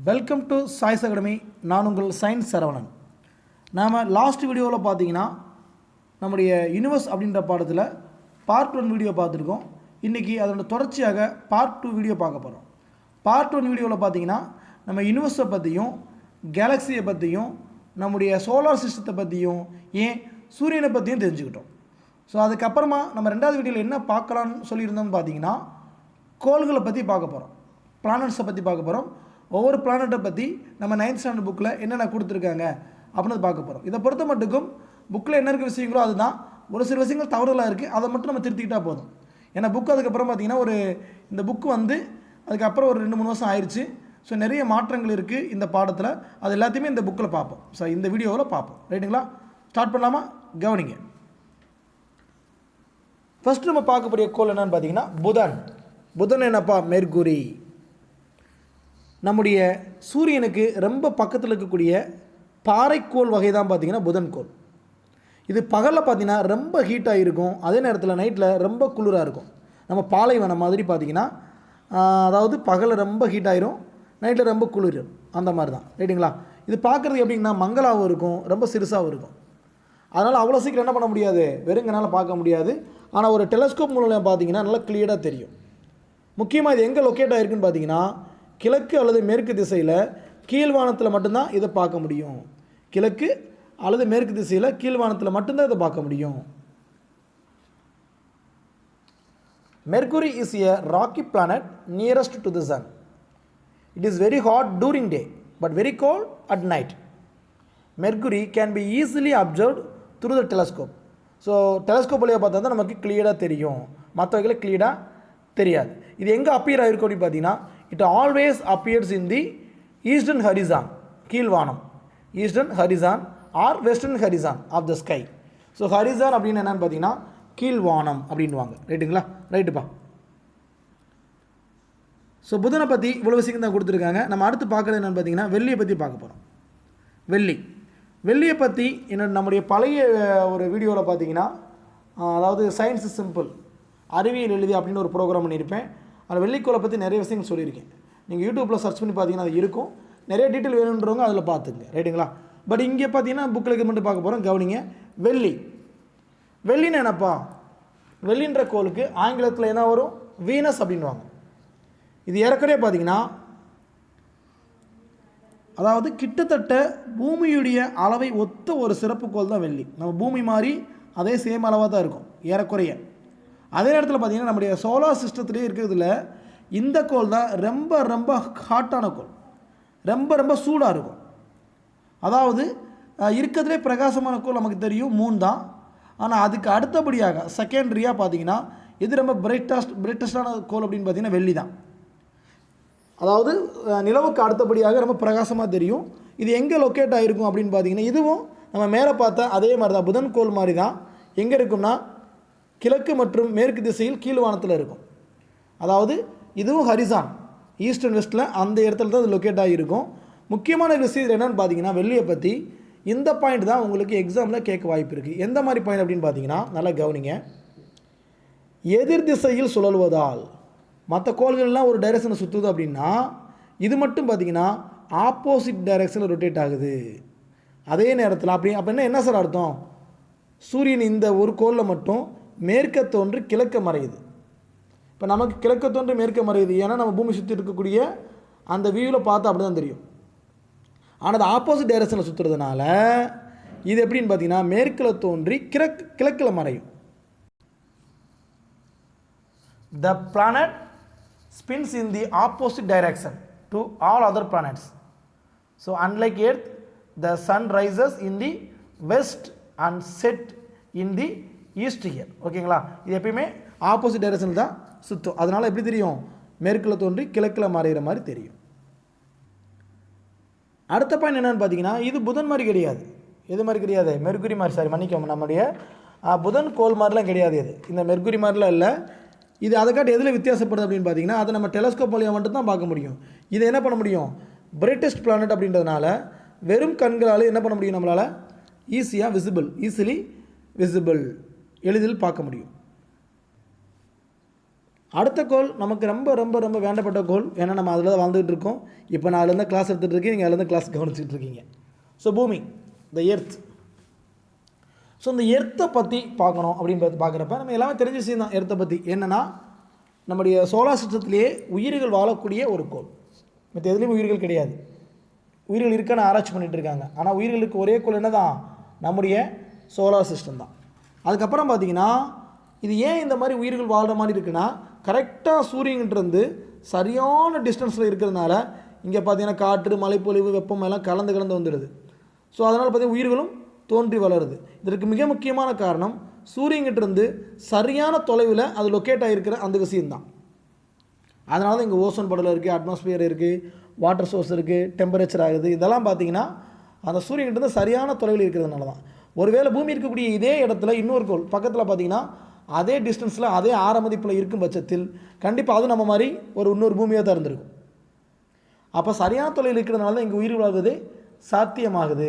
Welcome to choice academy. நான் உங்கள் science Saravanan. நாம் லாஸ்ட் வீடியோவில் பார்த்தீங்கன்னா நம்முடைய யூனிவர்ஸ் அப்படின்ற பாடத்தில் பார்ட் 1 வீடியோ பார்த்துருக்கோம். இன்றைக்கி அதோட தொடர்ச்சியாக பார்ட் 2 வீடியோ பார்க்க போகிறோம். பார்ட் 1 வீடியோவில் பார்த்தீங்கன்னா நம்ம யூனிவர்ஸை பற்றியும் கேலக்ஸியை பற்றியும் நம்முடைய சோலார் சிஸ்டத்தை பற்றியும் ஏன் சூரியனை பற்றியும் தெரிஞ்சுக்கிட்டோம். ஸோ அதுக்கப்புறமா நம்ம ரெண்டாவது வீடியோவில் என்ன பார்க்கலான்னு சொல்லியிருந்தோம்னு பார்த்தீங்கன்னா கோள்களை பற்றி பார்க்க போகிறோம், பிளானட்ஸை பற்றி பார்க்க போகிறோம். ஒவ்வொரு பிளானட்டை பற்றி நம்ம 9th ஸ்டாண்டர்ட் புக்கில் என்னென்ன கொடுத்துருக்காங்க அப்படின்னு பார்க்க போகிறோம். இதை பொறுத்த மட்டுக்கும் புக்கில் என்ன இருக்க விஷயங்களோ அதுதான். ஒரு சில விஷயங்கள் தவறுதலாக இருக்குது, அதை மட்டும் நம்ம திருத்திக்கிட்டால் போதும். ஏன்னா புக்கு அதுக்கப்புறம் பார்த்திங்கன்னா இந்த புக்கு அதுக்கப்புறம் ஒரு 2-3 வருஷம் ஆயிடுச்சு. ஸோ நிறைய மாற்றங்கள் இருக்குது இந்த பாடத்தில். அது எல்லாத்தையுமே இந்த புக்கில் பார்ப்போம். ஸோ இந்த வீடியோவில் பார்ப்போம். ரைட்டுங்களா? ஸ்டார்ட் பண்ணலாமா? கவனிங்க. ஃபஸ்ட்டு நம்ம பார்க்கக்கூடிய கோள் என்னென்னு பார்த்தீங்கன்னா புதன் என்னப்பா? மெர்க்குரி. நம்முடைய சூரியனுக்கு ரொம்ப பக்கத்தில் இருக்கக்கூடிய பாறைக்கோள் வகை தான் பார்த்திங்கன்னா புதன் கோள். இது பகலில் பார்த்திங்கன்னா ரொம்ப ஹீட்டாக இருக்கும், அதே நேரத்தில் நைட்டில் ரொம்ப குளிராக இருக்கும். நம்ம பாலைவனம் மாதிரி பார்த்திங்கன்னா, அதாவது பகலில் ரொம்ப ஹீட் ஆயிரும், நைட்டில் ரொம்ப குளிர், அந்த மாதிரி தான். ரைட்டுங்களா? இது பார்க்குறதுக்கு எப்படின்னா மங்களாகவும் இருக்கும், ரொம்ப சிறுசாகவும் இருக்கும். அதனால் அவ்வளோ சீக்கிரம் என்ன பண்ண முடியாது, வெறுங்கனால் பார்க்க முடியாது. ஆனால் ஒரு டெலஸ்கோப் மூலம் பார்த்திங்கன்னா நல்லா கிளியராக தெரியும். முக்கியமாக இது எங்கே லொக்கேட் ஆகிருக்குன்னு பார்த்தீங்கன்னா கிழக்கு அல்லது மேற்கு திசையில் கீழ்வானத்தில் மட்டும்தான் இதை பார்க்க முடியும். கிழக்கு அல்லது மேற்கு திசையில் கீழ்வானத்தில் மட்டும்தான் இதை பார்க்க முடியும். Mercury is a rocky planet nearest to the sun. It is very hot during day but very cold at night. Mercury can be easily observed through the telescope. So telescope வழியாக பார்த்தா தான் நமக்கு கிளியராக தெரியும், மற்ற வகையில் கிளியராக தெரியாது. இது எங்கே அப்பியர் ஆகிருக்கும் அப்படின்னு பார்த்தீங்கன்னா, it always appears in the eastern horizon, கீழ்வானம், eastern horizon or western horizon of the sky. So horizon அப்படின்னு என்னென்னு பார்த்தீங்கன்னா கீழ்வானம் அப்படின்வாங்க. ரைட்டுங்களா? ரைட்டுப்பா. ஸோ புதனை பற்றி இவ்வளோ விஷயம் தான் கொடுத்துருக்காங்க. நம்ம அடுத்து பார்க்குறது என்னென்னு பார்த்தீங்கன்னா வெள்ளியை பற்றி பார்க்க போகிறோம். வெள்ளியை பற்றி நம்முடைய பழைய ஒரு வீடியோவில் பார்த்தீங்கன்னா, அதாவது சயின்ஸ் சிம்பிள், அறிவியல் எழுதி அப்படின்னு ஒரு ப்ரோக்ராம் பண்ணியிருப்பேன். அதில் வெள்ளிக்கோளை பற்றி நிறைய விஷயங்கள் சொல்லியிருக்கேன். நீங்கள் யூடியூப்பில் சர்ச் பண்ணி பார்த்தீங்கன்னா அது இருக்கும். நிறைய டீட்டெயில் வேணுன்றவங்க அதில் பார்த்துங்க. ரைட்டுங்களா? பட் இங்கே பார்த்தீங்கன்னா புக்கில் மட்டும் பார்க்க போகிறோம். கவனிங்க. வெள்ளின்னு என்னப்பா? வெள்ளின்ற கோளுக்கு ஆங்கிலத்தில் என்ன வரும்? வீனஸ் அப்படின்வாங்க. இது ஏறக்குறைய பார்த்தீங்கன்னா, அதாவது கிட்டத்தட்ட பூமியுடைய அளவை ஒத்த ஒரு சிறப்பு கோள் தான் வெள்ளி. நம்ம பூமி மாதிரி அதே சேம் அளவாக தான் இருக்கும் ஏறக்குறைய. அதே நேரத்தில் பார்த்திங்கன்னா நம்முடைய சோலார் சிஸ்டத்துலேயே இருக்கிறதுல இந்த கோள் தான் ரொம்ப ரொம்ப ஹாட்டான கோள், ரொம்ப சூடாக இருக்கும். அதாவது இருக்கிறதுலே பிரகாசமான கோள் நமக்கு தெரியும் மூன் தான். ஆனால் அதுக்கு அடுத்தபடியாக செகண்டரியாக பார்த்திங்கன்னா எது ரொம்ப பிரைட்டஸ்டான கோள் அப்படின்னு பார்த்திங்கன்னா வெள்ளி தான். அதாவது நிலவுக்கு அடுத்தபடியாக ரொம்ப பிரகாசமாக தெரியும். இது எங்கே லொக்கேட் ஆகிருக்கும் அப்படின்னு பார்த்தீங்கன்னா, இதுவும் நம்ம மேலே பார்த்தா அதே மாதிரி தான், புதன் கோள் மாதிரி தான். எங்கே இருக்கும்னா கிழக்கு மற்றும் மேற்கு திசையில் கீழ்வானத்தில் இருக்கும். அதாவது இதுவும் ஹரிசான், ஈஸ்ட் அண்ட் வெஸ்ட்டில் அந்த இடத்துல தான் அது லொக்கேட் ஆகியிருக்கும். முக்கியமான விஷயம் என்னென்னு பார்த்தீங்கன்னா வெள்ளியை பற்றி இந்த பாயிண்ட் தான் உங்களுக்கு எக்ஸாமில் கேட்க வாய்ப்பு இருக்குது. எந்த மாதிரி பாயிண்ட் அப்படின்னு பார்த்தீங்கன்னா, நல்லா கவனிங்க. எதிர் திசையில் சுழல்வதால் மற்ற கோள்கள்லாம் ஒரு டைரெக்ஷனை சுற்றுது அப்படின்னா, இது மட்டும் பார்த்திங்கன்னா ஆப்போசிட் டைரெக்ஷனில் ரொட்டேட் ஆகுது. அதே நேரத்தில் அப்போ என்ன சார் அர்த்தம்? சூரியன் இந்த ஒரு கோளில் மட்டும் மேற்க தோன்றி கிழக்க மறையுது. இப்போ நமக்கு கிழக்க தோன்றி மேற்க மறையுது, ஏன்னா நம்ம பூமி சுற்றி இருக்கக்கூடிய அந்த வியூவில் பார்த்தா அப்படி தான் தெரியும். ஆனால் அது ஆப்போசிட் டைரெக்ஷனில் சுற்றுறதுனால இது எப்படின்னு பார்த்தீங்கன்னா மேற்கில் தோன்றி கிழக்கில் மறையும். The planet spins in the opposite direction to all other planets. So unlike Earth, the sun rises in the west and set in the east here. ஓகேங்களா? இது எப்பயுமே ஆப்போசிட் டைரெக்ஷனில் தான் சுற்றும். அதனால் எப்படி தெரியும்? மேற்கில் தோன்றி கிழக்கில் மறைகிற மாதிரி தெரியும். அடுத்த பாயிண்ட் என்னென்னு பார்த்தீங்கன்னா, இது புதன் மாதிரி கிடையாது. எது மாதிரி கிடையாது? மெர்க்குரி மாதிரி, மன்னிக்கோங்க, நம்முடைய புதன் கோள் மாதிரிலாம் கிடையாது. இது இந்த மெர்க்குரி மாதிரிலாம் இல்லை. இது அதை காட்டி எதில் வித்தியாசப்படுது அப்படின்னு பார்த்தீங்கன்னா, அதை நம்ம டெலஸ்கோப் வழியாக மட்டும்தான் பார்க்க முடியும். இதை என்ன பண்ண முடியும்? பிரைட்டஸ்ட் பிளானட் அப்படின்றதுனால வெறும் கண்களால் என்ன பண்ண முடியும்? நம்மளால் ஈஸிலி விசிபிள், எளிதில் பார்க்க முடியும். அடுத்த கோள் நமக்கு ரொம்ப ரொம்ப ரொம்ப வேண்டப்பட்ட கோள். ஏன்னா நம்ம அதில் தான் வாழ்ந்துகிட்டு இருக்கோம். இப்போ நான் அதுலேருந்து கிளாஸ் எடுத்துகிட்டு இருக்கேன், நீங்கள் அதுலேருந்து கிளாஸ் கவனிச்சுட்டு இருக்கீங்க. ஸோ பூமி, த எர்த். ஸோ இந்த எர்த்தை பற்றி பார்க்கணும் அப்படின்னு பார்க்குறப்ப நம்ம எல்லாமே தெரிஞ்ச விஷயம் தான். எர்த்தை பற்றி என்னென்னா, நம்முடைய சோலார் சிஸ்டத்திலேயே உயிர்கள் வாழக்கூடிய ஒரு கோள். மற்ற எதுலேயும் உயிர்கள் கிடையாது. உயிர்கள் இருக்கான்னு ஆராய்ச்சி பண்ணிகிட்டு இருக்காங்க. ஆனால் உயிர்களுக்கு ஒரே கோள் என்ன தான்? நம்முடைய சோலார் சிஸ்டம் தான். அதுக்கப்புறம் பார்த்திங்கன்னா, இது ஏன் இந்த மாதிரி உயிர்கள் வாழ்கிற மாதிரி இருக்குன்னா, கரெக்டாக சூரியன்கிட்டருந்து சரியான டிஸ்டன்ஸில் இருக்கிறதுனால இங்கே பார்த்திங்கன்னா காற்று, மழைப்பொழிவு, வெப்பம் எல்லாம் கலந்து வந்துடுது. ஸோ அதனால் பார்த்திங்கன்னா உயிர்களும் தோன்றி வளருது. இதற்கு மிக முக்கியமான காரணம் சூரியன்கிட்டருந்து சரியான தொலைவில் அது லொக்கேட் ஆகிருக்கிற அந்த விஷயம்தான். அதனால தான் இங்கே ஓசோன் படலம் இருக்குது, அட்மாஸ்பியர் இருக்குது, வாட்டர் சோர்ஸ் இருக்குது, டெம்பரேச்சர் ஆகுது. இதெல்லாம் பார்த்திங்கன்னா அந்த சூரியன்கிட்டருந்து சரியான தொலைவில் இருக்கிறதுனால தான். ஒருவேளை பூமி இருக்கக்கூடிய இதே இடத்துல இன்னொரு கோள் பக்கத்தில் பார்த்திங்கன்னா அதே டிஸ்டன்ஸில் அதே ஆரமதிப்பில் இருக்கும் பட்சத்தில் கண்டிப்பாக அது நம்ம மாதிரி இன்னொரு பூமியாக தான் இருந்திருக்கும். அப்போ சரியான தொலைவில் இருக்கிறதுனால தான் இங்கே உயிர் வாழ்வது சாத்தியமாகுது.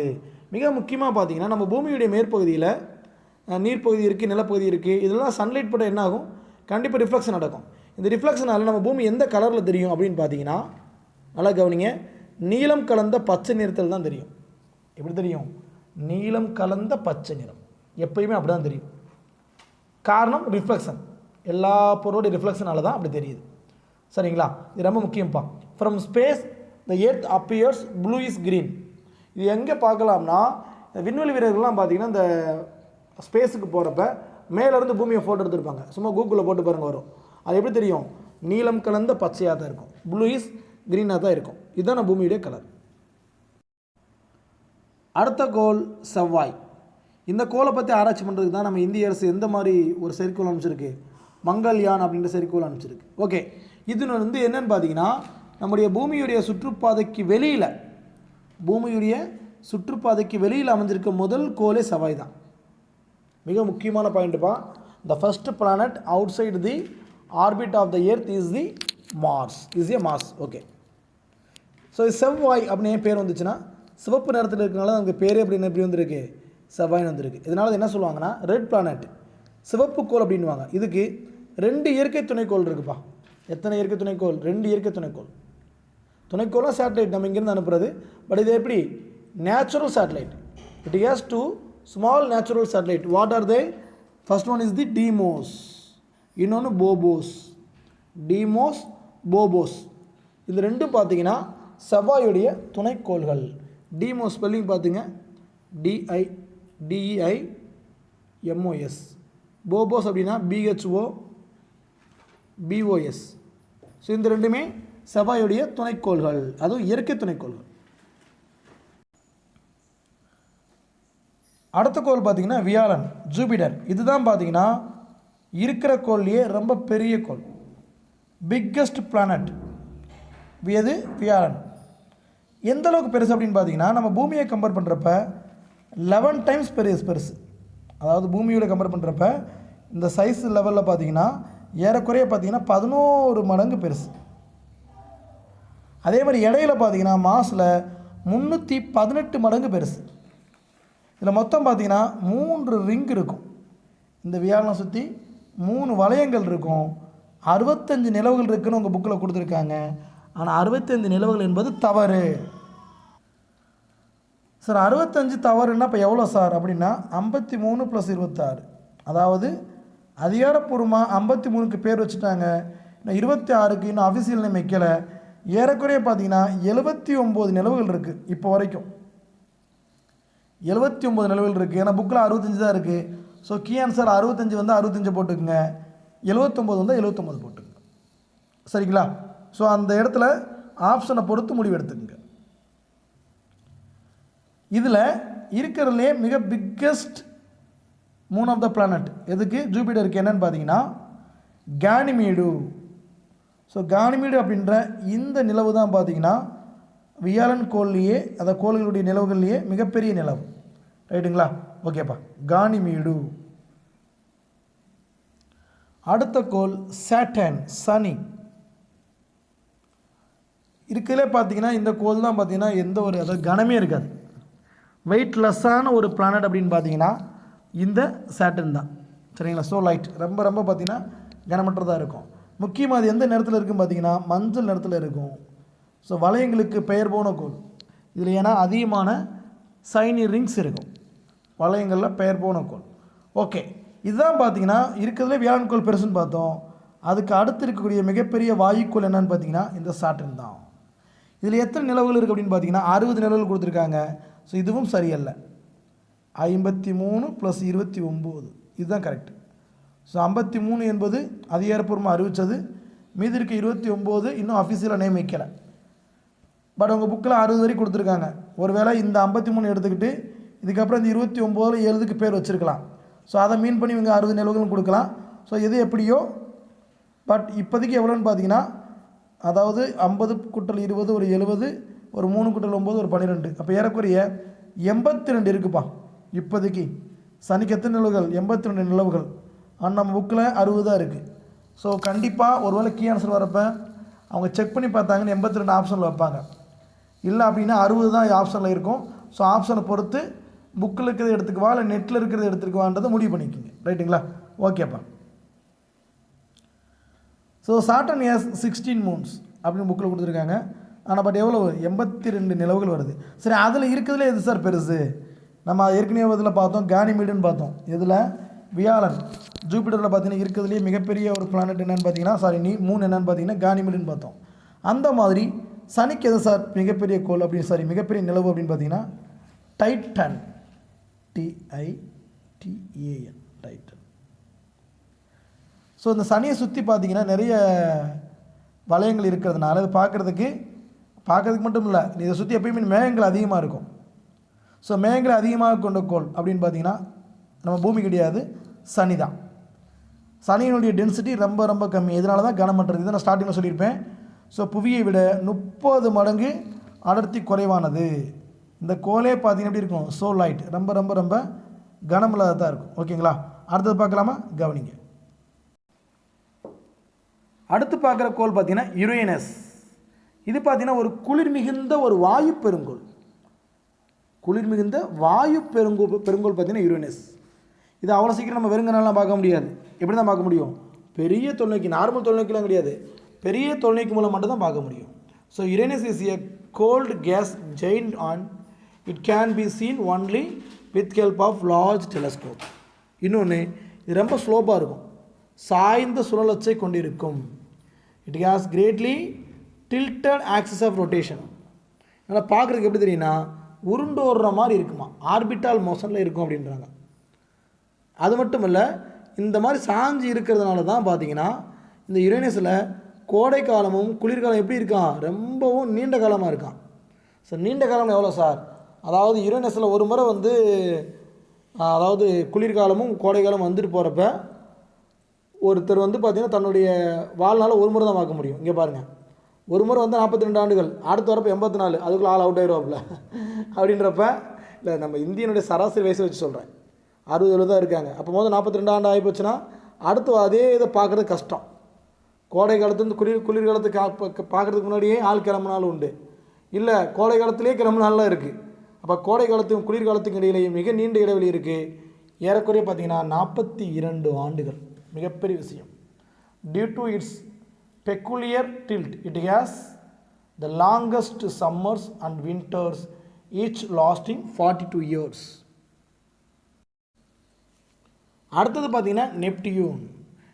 மிக முக்கியமாக பார்த்திங்கன்னா நம்ம பூமியுடைய மேற்பகுதியில் நீர்ப்பகுதி இருக்குது, நிலப்பகுதி இருக்குது. இதெல்லாம் சன்லைட் பட என்ன ஆகும்? கண்டிப்பாக ரிஃப்ளெக்ஷன் நடக்கும். இந்த ரிஃப்ளெக்ஷனால் நம்ம பூமி எந்த கலரில் தெரியும் அப்படின்னு பார்த்தீங்கன்னா, நல்லா கவனிங்க, நீலம் கலந்த பச்சை நிறத்தில் தான் தெரியும். எப்படி தெரியும்? நீலம் கலந்த பச்சை நிறம் எப்பயுமே அப்படி தான் தெரியும். காரணம் ரிஃப்ளெக்ஷன். எல்லா பொருளோட ரிஃப்ளெக்ஷனால தான் அப்படி தெரியுது. சரிங்களா? இது ரொம்ப முக்கியம்ப்பா. From space the earth appears blue is green. இது எங்கே பார்க்கலாம்னா, விண்வெளி வீரர்கள்லாம் பார்த்திங்கன்னா இந்த ஸ்பேஸுக்கு போகிறப்ப மேலேருந்து பூமியை ஃபோட்டோ எடுத்துருப்பாங்க. சும்மா கூகுளில் போட்டு பாருங்கள், வரும். அது எப்படி தெரியும்? நீலம் கலந்த பச்சையாக தான் இருக்கும், ப்ளூ இஸ் க்ரீனாக தான் இருக்கும். இதுதான் பூமியுடைய கலர். அடுத்த கோள் செவ்வாய். இந்த கோளை பற்றி ஆராய்ச்சி பண்ணுறதுக்கு தான் நம்ம இந்திய அரசு எந்த மாதிரி ஒரு செயற்கைக்கோள் அனுப்பிச்சிருக்கு? மங்கள்யான் அப்படின்ற செயற்கைக்கோள் அனுப்பிச்சிருக்கு. ஓகே, இது என்னென்னு பார்த்தீங்கன்னா, நம்முடைய பூமியுடைய சுற்றுப்பாதைக்கு வெளியில் அமைஞ்சிருக்க முதல் கோளே செவ்வாய் தான். மிக முக்கியமான பாயிண்ட்டுப்பா. The first planet outside the orbit of the earth is a Mars. Okay, so செவ்வாய் அப்படின்னு ஏன் பேர் வந்துச்சுன்னா, சிவப்பு நேரத்தில் இருக்கிறனால நமக்கு பேரே அப்படின்னு எப்படி வந்திருக்கு? செவ்வாய்னு வந்திருக்கு. இதனால் என்ன சொல்லுவாங்கன்னா, ரெட் பிளானட், சிவப்பு கோள் அப்படின்வாங்க. இதுக்கு 2 இயற்கை துணைக்கோள் இருக்குப்பா. எத்தனை இயற்கை துணைக்கோள்? 2 இயற்கை துணைக்கோள். துணைக்கோளாக சேட்டலைட் நம்ம இங்கேருந்து அனுப்புறது. பட் இது எப்படி? Natural satellite. It has 2 small natural satellite. What are they? First one is the Deimos, இன்னொன்று போபோஸ். டீமோஸ், போபோஸ், இது ரெண்டும் பார்த்தீங்கன்னா செவ்வாயுடைய துணைக்கோள்கள். டீமோஸ் ஸ்பெல்லிங் பார்த்துங்க, DEIMOS. போபோஸ் அப்படின்னா BHOBOS. ஸோ இந்த ரெண்டுமே செவ்வாயுடைய துணைக்கோள்கள், அதுவும் இயற்கை துணைக்கோள்கள். அடுத்த கோள் பார்த்திங்கன்னா வியாழன், ஜூபிட்டர். இதுதான் பார்த்திங்கன்னா இருக்கிற கோள்லேயே ரொம்ப பெரிய கோள், பிக்கஸ்ட் பிளானட். எது? வியாழன். எந்த அளவுக்கு பெருசு அப்படின்னு பார்த்தீங்கன்னா, நம்ம பூமியை கம்பேர் பண்ணுறப்ப 11 டைம்ஸ் பெருசு. அதாவது பூமியோட கம்பேர் பண்ணுறப்ப இந்த சைஸ் லெவலில் பார்த்தீங்கன்னா ஏறக்குறைய பார்த்தீங்கன்னா 11 மடங்கு பெருசு. அதே மாதிரி இடையில பார்த்தீங்கன்னா மாஸில் 318 மடங்கு பெருசு. இதில் மொத்தம் பார்த்தீங்கன்னா 3 ரிங் இருக்கும். இந்த வியாழனை சுற்றி 3 வளையங்கள் இருக்கும். 65 நிலவுகள் இருக்குன்னு உங்கள் புக்கில் கொடுத்துருக்காங்க. ஆனால் 65 நிலவுகள் என்பது தவறு சார். 65 தவறுன்னா இப்போ எவ்வளோ சார் அப்படின்னா 53 + 26. அதாவது அதிகாரப்பூர்வமாக 53க்கு பேர் வச்சுட்டாங்க, இன்னும் 26க்கு இன்னும் அஃபிஷியல் நேம் வைக்கலை. ஏறக்குறைய பார்த்தீங்கன்னா 79 நிலவுகள் இருக்குது. இப்போ வரைக்கும் 79 நிலவுகள் இருக்குது. ஏன்னா புக்கில் 65 தான் இருக்குது. ஸோ கீ ஆன்சர் 65 வந்து 65 போட்டுக்குங்க, 79 வந்து 79 போட்டுக்குங்க. சரிங்களா? ஸோ அந்த இடத்துல ஆப்ஷனை பொறுத்து முடிவு எடுத்துக்கங்க. இதில் இருக்கிறதுலே மிக biggest moon of the planet எதுக்கு? ஜூபிட்டருக்கு. என்னன்னு பார்த்தீங்கன்னா கானிமீடு. ஸோ கானிமீடு அப்படின்ற இந்த நிலவு தான் பார்த்தீங்கன்னா வியாழன் கோள்லேயே, அந்த கோள்களுடைய நிலவுகள்லேயே மிகப்பெரிய நிலவு. ரைட்டுங்களா? ஓகேப்பா, கானிமீடு. அடுத்த கோள் சாட்டர்ன், சனி. இருக்கிறதுலே பார்த்தீங்கன்னா இந்த கோள் தான் பார்த்தீங்கன்னா எந்த ஒரு அதாவது கனமே இருக்காது, வெயிட்லெஸ்ஸான ஒரு பிளானட் அப்படின்னு பார்த்தீங்கன்னா இந்த சாட்டர்ன் தான். சரிங்களா? ஸோ லைட், ரொம்ப ரொம்ப பார்த்தீங்கன்னா கனமற்றதாக இருக்கும். முக்கியமாக அது எந்த நேரத்தில் இருக்குன்னு பார்த்தீங்கன்னா மஞ்சள் நிறத்தில் இருக்கும். ஸோ வளையங்களுக்கு பெயர் போன கோள் இதில். ஏன்னா அதிகமான சைனி ரிங்ஸ் இருக்கும் வளையங்களில் பெயர் போன கோள். ஓகே, இதுதான் பார்த்தீங்கன்னா இருக்கிறதுலே வியாழன் கோள் பெருசுன்னு பார்த்தோம். அதுக்கு அடுத்து இருக்கக்கூடிய மிகப்பெரிய வாயுக்கோள் என்னன்னு பார்த்தீங்கன்னா இந்த சாட்டர்ன் தான். இதில் எத்தனை நிலவுகள் இருக்குது அப்படின்னு பார்த்தீங்கன்னா 60 நிலவுகள் கொடுத்துருக்காங்க. ஸோ இதுவும் சரியல்ல. 53 + 29 இதுதான் கரெக்ட். ஸோ 53 என்பது அதிகாரப்பூர்வமாக அறிவித்தது. மீதி இருக்க 29 இன்னும் அஃபிஷியலாக நேம் வைக்கலை. பட் உங்கள் புக்கில் 60 வரைக்கும் கொடுத்துருக்காங்க. ஒருவேளை இந்த 53 எடுத்துக்கிட்டு இதுக்கப்புறம் இந்த 29 7க்கு பேர் வச்சுருக்கலாம். ஸோ அதை மீன் பண்ணி இவங்க 60 நிலவுகளும் கொடுக்கலாம். ஸோ எது எப்படியோ, பட் இப்போதைக்கு எவ்வளோன்னு பார்த்தீங்கன்னா, அதாவது 50 + 20 ஒரு 70, ஒரு 3 + 9 ஒரு 12. அப்போ ஏறக்குறைய 82 இருக்குப்பா இப்போதைக்கு. சனிக்கு எத்தனை நிலவுகள்? 82 நிலவுகள். ஆனால் நம்ம புக்கில் 60 தான் இருக்குது. ஸோ கண்டிப்பாக ஒருவேளை கீ ஆன்சர் வரப்போ அவங்க செக் பண்ணி பார்த்தாங்கன்னு 82 ஆப்ஷனில் வைப்பாங்க. இல்லை அப்படின்னா 60 தான் ஆப்ஷனில் இருக்கும். ஸோ ஆப்ஷனை பொறுத்து புக்கில் இருக்கிறத எடுத்துக்குவா இல்லை நெட்டில் இருக்கிறத எடுத்துக்குவான்றதை முடிவு பண்ணிக்கோங்க. ரைட்டுங்களா? ஓகேப்பா. ஸோ சாட்டர்ன் ஹேஸ் 16 மூன்ஸ் அப்படின்னு புக்கில் கொடுத்துருக்காங்க. ஆனால் பட் எவ்வளோ? 82 நிலவுகள் வருது. சரி, அதில் இருக்கிறதுல எது சார் பெருசு? நம்ம ஏற்கனவே இதில் பார்த்தோம், கானிமீடுன்னு பார்த்தோம். இதில் வியாழன், ஜூபிட்டரில் பார்த்தீங்கன்னா இருக்கிறதுலேயே மிகப்பெரிய ஒரு பிளானட் என்னென்னு பார்த்தீங்கன்னா மூன் என்னென்னு பார்த்தீங்கன்னா கானிமீடுன்னு பார்த்தோம். அந்த மாதிரி சனிக்கு எது சார் மிகப்பெரிய கோள் அப்படின்னு மிகப்பெரிய நிலவு அப்படின்னு பார்த்தீங்கன்னா டைட்டன், TITAN, டைட்டன். ஸோ இந்த சனியை சுற்றி பார்த்தீங்கன்னா நிறைய வளையங்கள் இருக்கிறதுனால இது பார்க்குறதுக்கு மட்டும் இல்லை, இதை சுற்றி எப்பயுமே மேகங்கள் அதிகமாக இருக்கும். ஸோ மேகங்களை அதிகமாக கொண்ட கோள் அப்படின்னு பார்த்தீங்கன்னா நம்ம பூமி கிடையாது, சனி தான். சனியினுடைய டென்சிட்டி ரொம்ப ரொம்ப கம்மி. இதனால தான் கனமற்றது. இதை நான் ஸ்டார்டிங்கில் சொல்லியிருப்பேன். ஸோ புவியை விட 30 மடங்கு அடர்த்தி குறைவானது. இந்த கோலே பார்த்தீங்கன்னா எப்படி இருக்கும்? ஸோ லைட், ரொம்ப ரொம்ப ரொம்ப கனமில்லாத தான் இருக்கும். ஓகேங்களா? அடுத்தது பார்க்கலாமா? கவனிங்க. அடுத்து பார்க்குற கோள் பார்த்தீங்கன்னா யுரேனஸ். இது பார்த்தீங்கன்னா ஒரு குளிர் மிகுந்த ஒரு வாயு பெருங்கோள். குளிர் மிகுந்த வாயு பெருங்கோள் பார்த்தீங்கன்னா யுரேனஸ். இது அவ்வளோ சீக்கிரம் நம்ம வெறுங்கனாலாம் பார்க்க முடியாது. எப்படி தான் பார்க்க முடியும்? பெரிய தொலைநோக்கி, நார்மல் தொலைநோக்கிலாம் கிடையாது, பெரிய தொலைநோக்கி மூலம் மட்டும் தான் பார்க்க முடியும். So Uranus is a cold gas giant and it can be seen only with help of large telescope. இன்னொன்று, இது ரொம்ப ஸ்லோப்பாக இருக்கும், சாய்ந்த சுழலச்சை கொண்டிருக்கும். It has greatly tilted axis of rotation. அதனால் பார்க்குறதுக்கு எப்படி தெரியும்னா உருண்டோடுற மாதிரி இருக்குமா, ஆர்பிட்டால் மோஷனில் இருக்கும் அப்படின்றாங்க. அது மட்டும் இல்லை, இந்த மாதிரி சாஞ்சு இருக்கிறதுனால தான் பார்த்தீங்கன்னா இந்த யுரேனஸில் கோடை காலமும் குளிர்காலம் எப்படி இருக்கான்? ரொம்பவும் நீண்ட காலமாக இருக்கான். ஸோ நீண்ட காலம் எவ்வளோ சார்? அதாவது யுரேனஸில் ஒரு முறை அதாவது குளிர்காலமும் கோடை காலம் வந்துட்டு போகிறப்ப ஒருத்தர் பார்த்திங்கன்னா தன்னுடைய வாழ்நாளை ஒரு முறை தான் பார்க்க முடியும். இங்கே பாருங்கள், ஒரு முறை 42 ஆண்டுகள், அடுத்து வரப்போ 84, அதுக்குள்ளே ஆள் அவுட் ஆகிடுவாப்புல அப்படின்றப்ப. இல்லை, நம்ம இந்தியனுடைய சராசரி வயசை வச்சு சொல்கிறேன், 60 தான் இருக்காங்க. அப்போ 42 ஆண்டு ஆகி போச்சுன்னா அடுத்து அதே இதை பார்க்குறது கஷ்டம். கோடை காலத்துலேருந்து குளிர்காலத்துக்கு பார்க்குறதுக்கு முன்னாடியே ஆள் கிளம்புனாலும் உண்டு, இல்லை கோடை காலத்திலே கிளம்புனாலாம் இருக்குது. அப்போ கோடை காலத்துக்கும் குளிர்காலத்துக்கும் இடையிலேயே மிக நீண்ட இடைவெளி இருக்குது. ஏறக்குறைய பார்த்திங்கன்னா 42 ஆண்டுகள். மிகப்பெரிய விஷயம். Due to its peculiar tilt it has the longest summers and winters each lasting 42 years. அடுத்தது பார்த்திங்கன்னா நெப்டியூன்.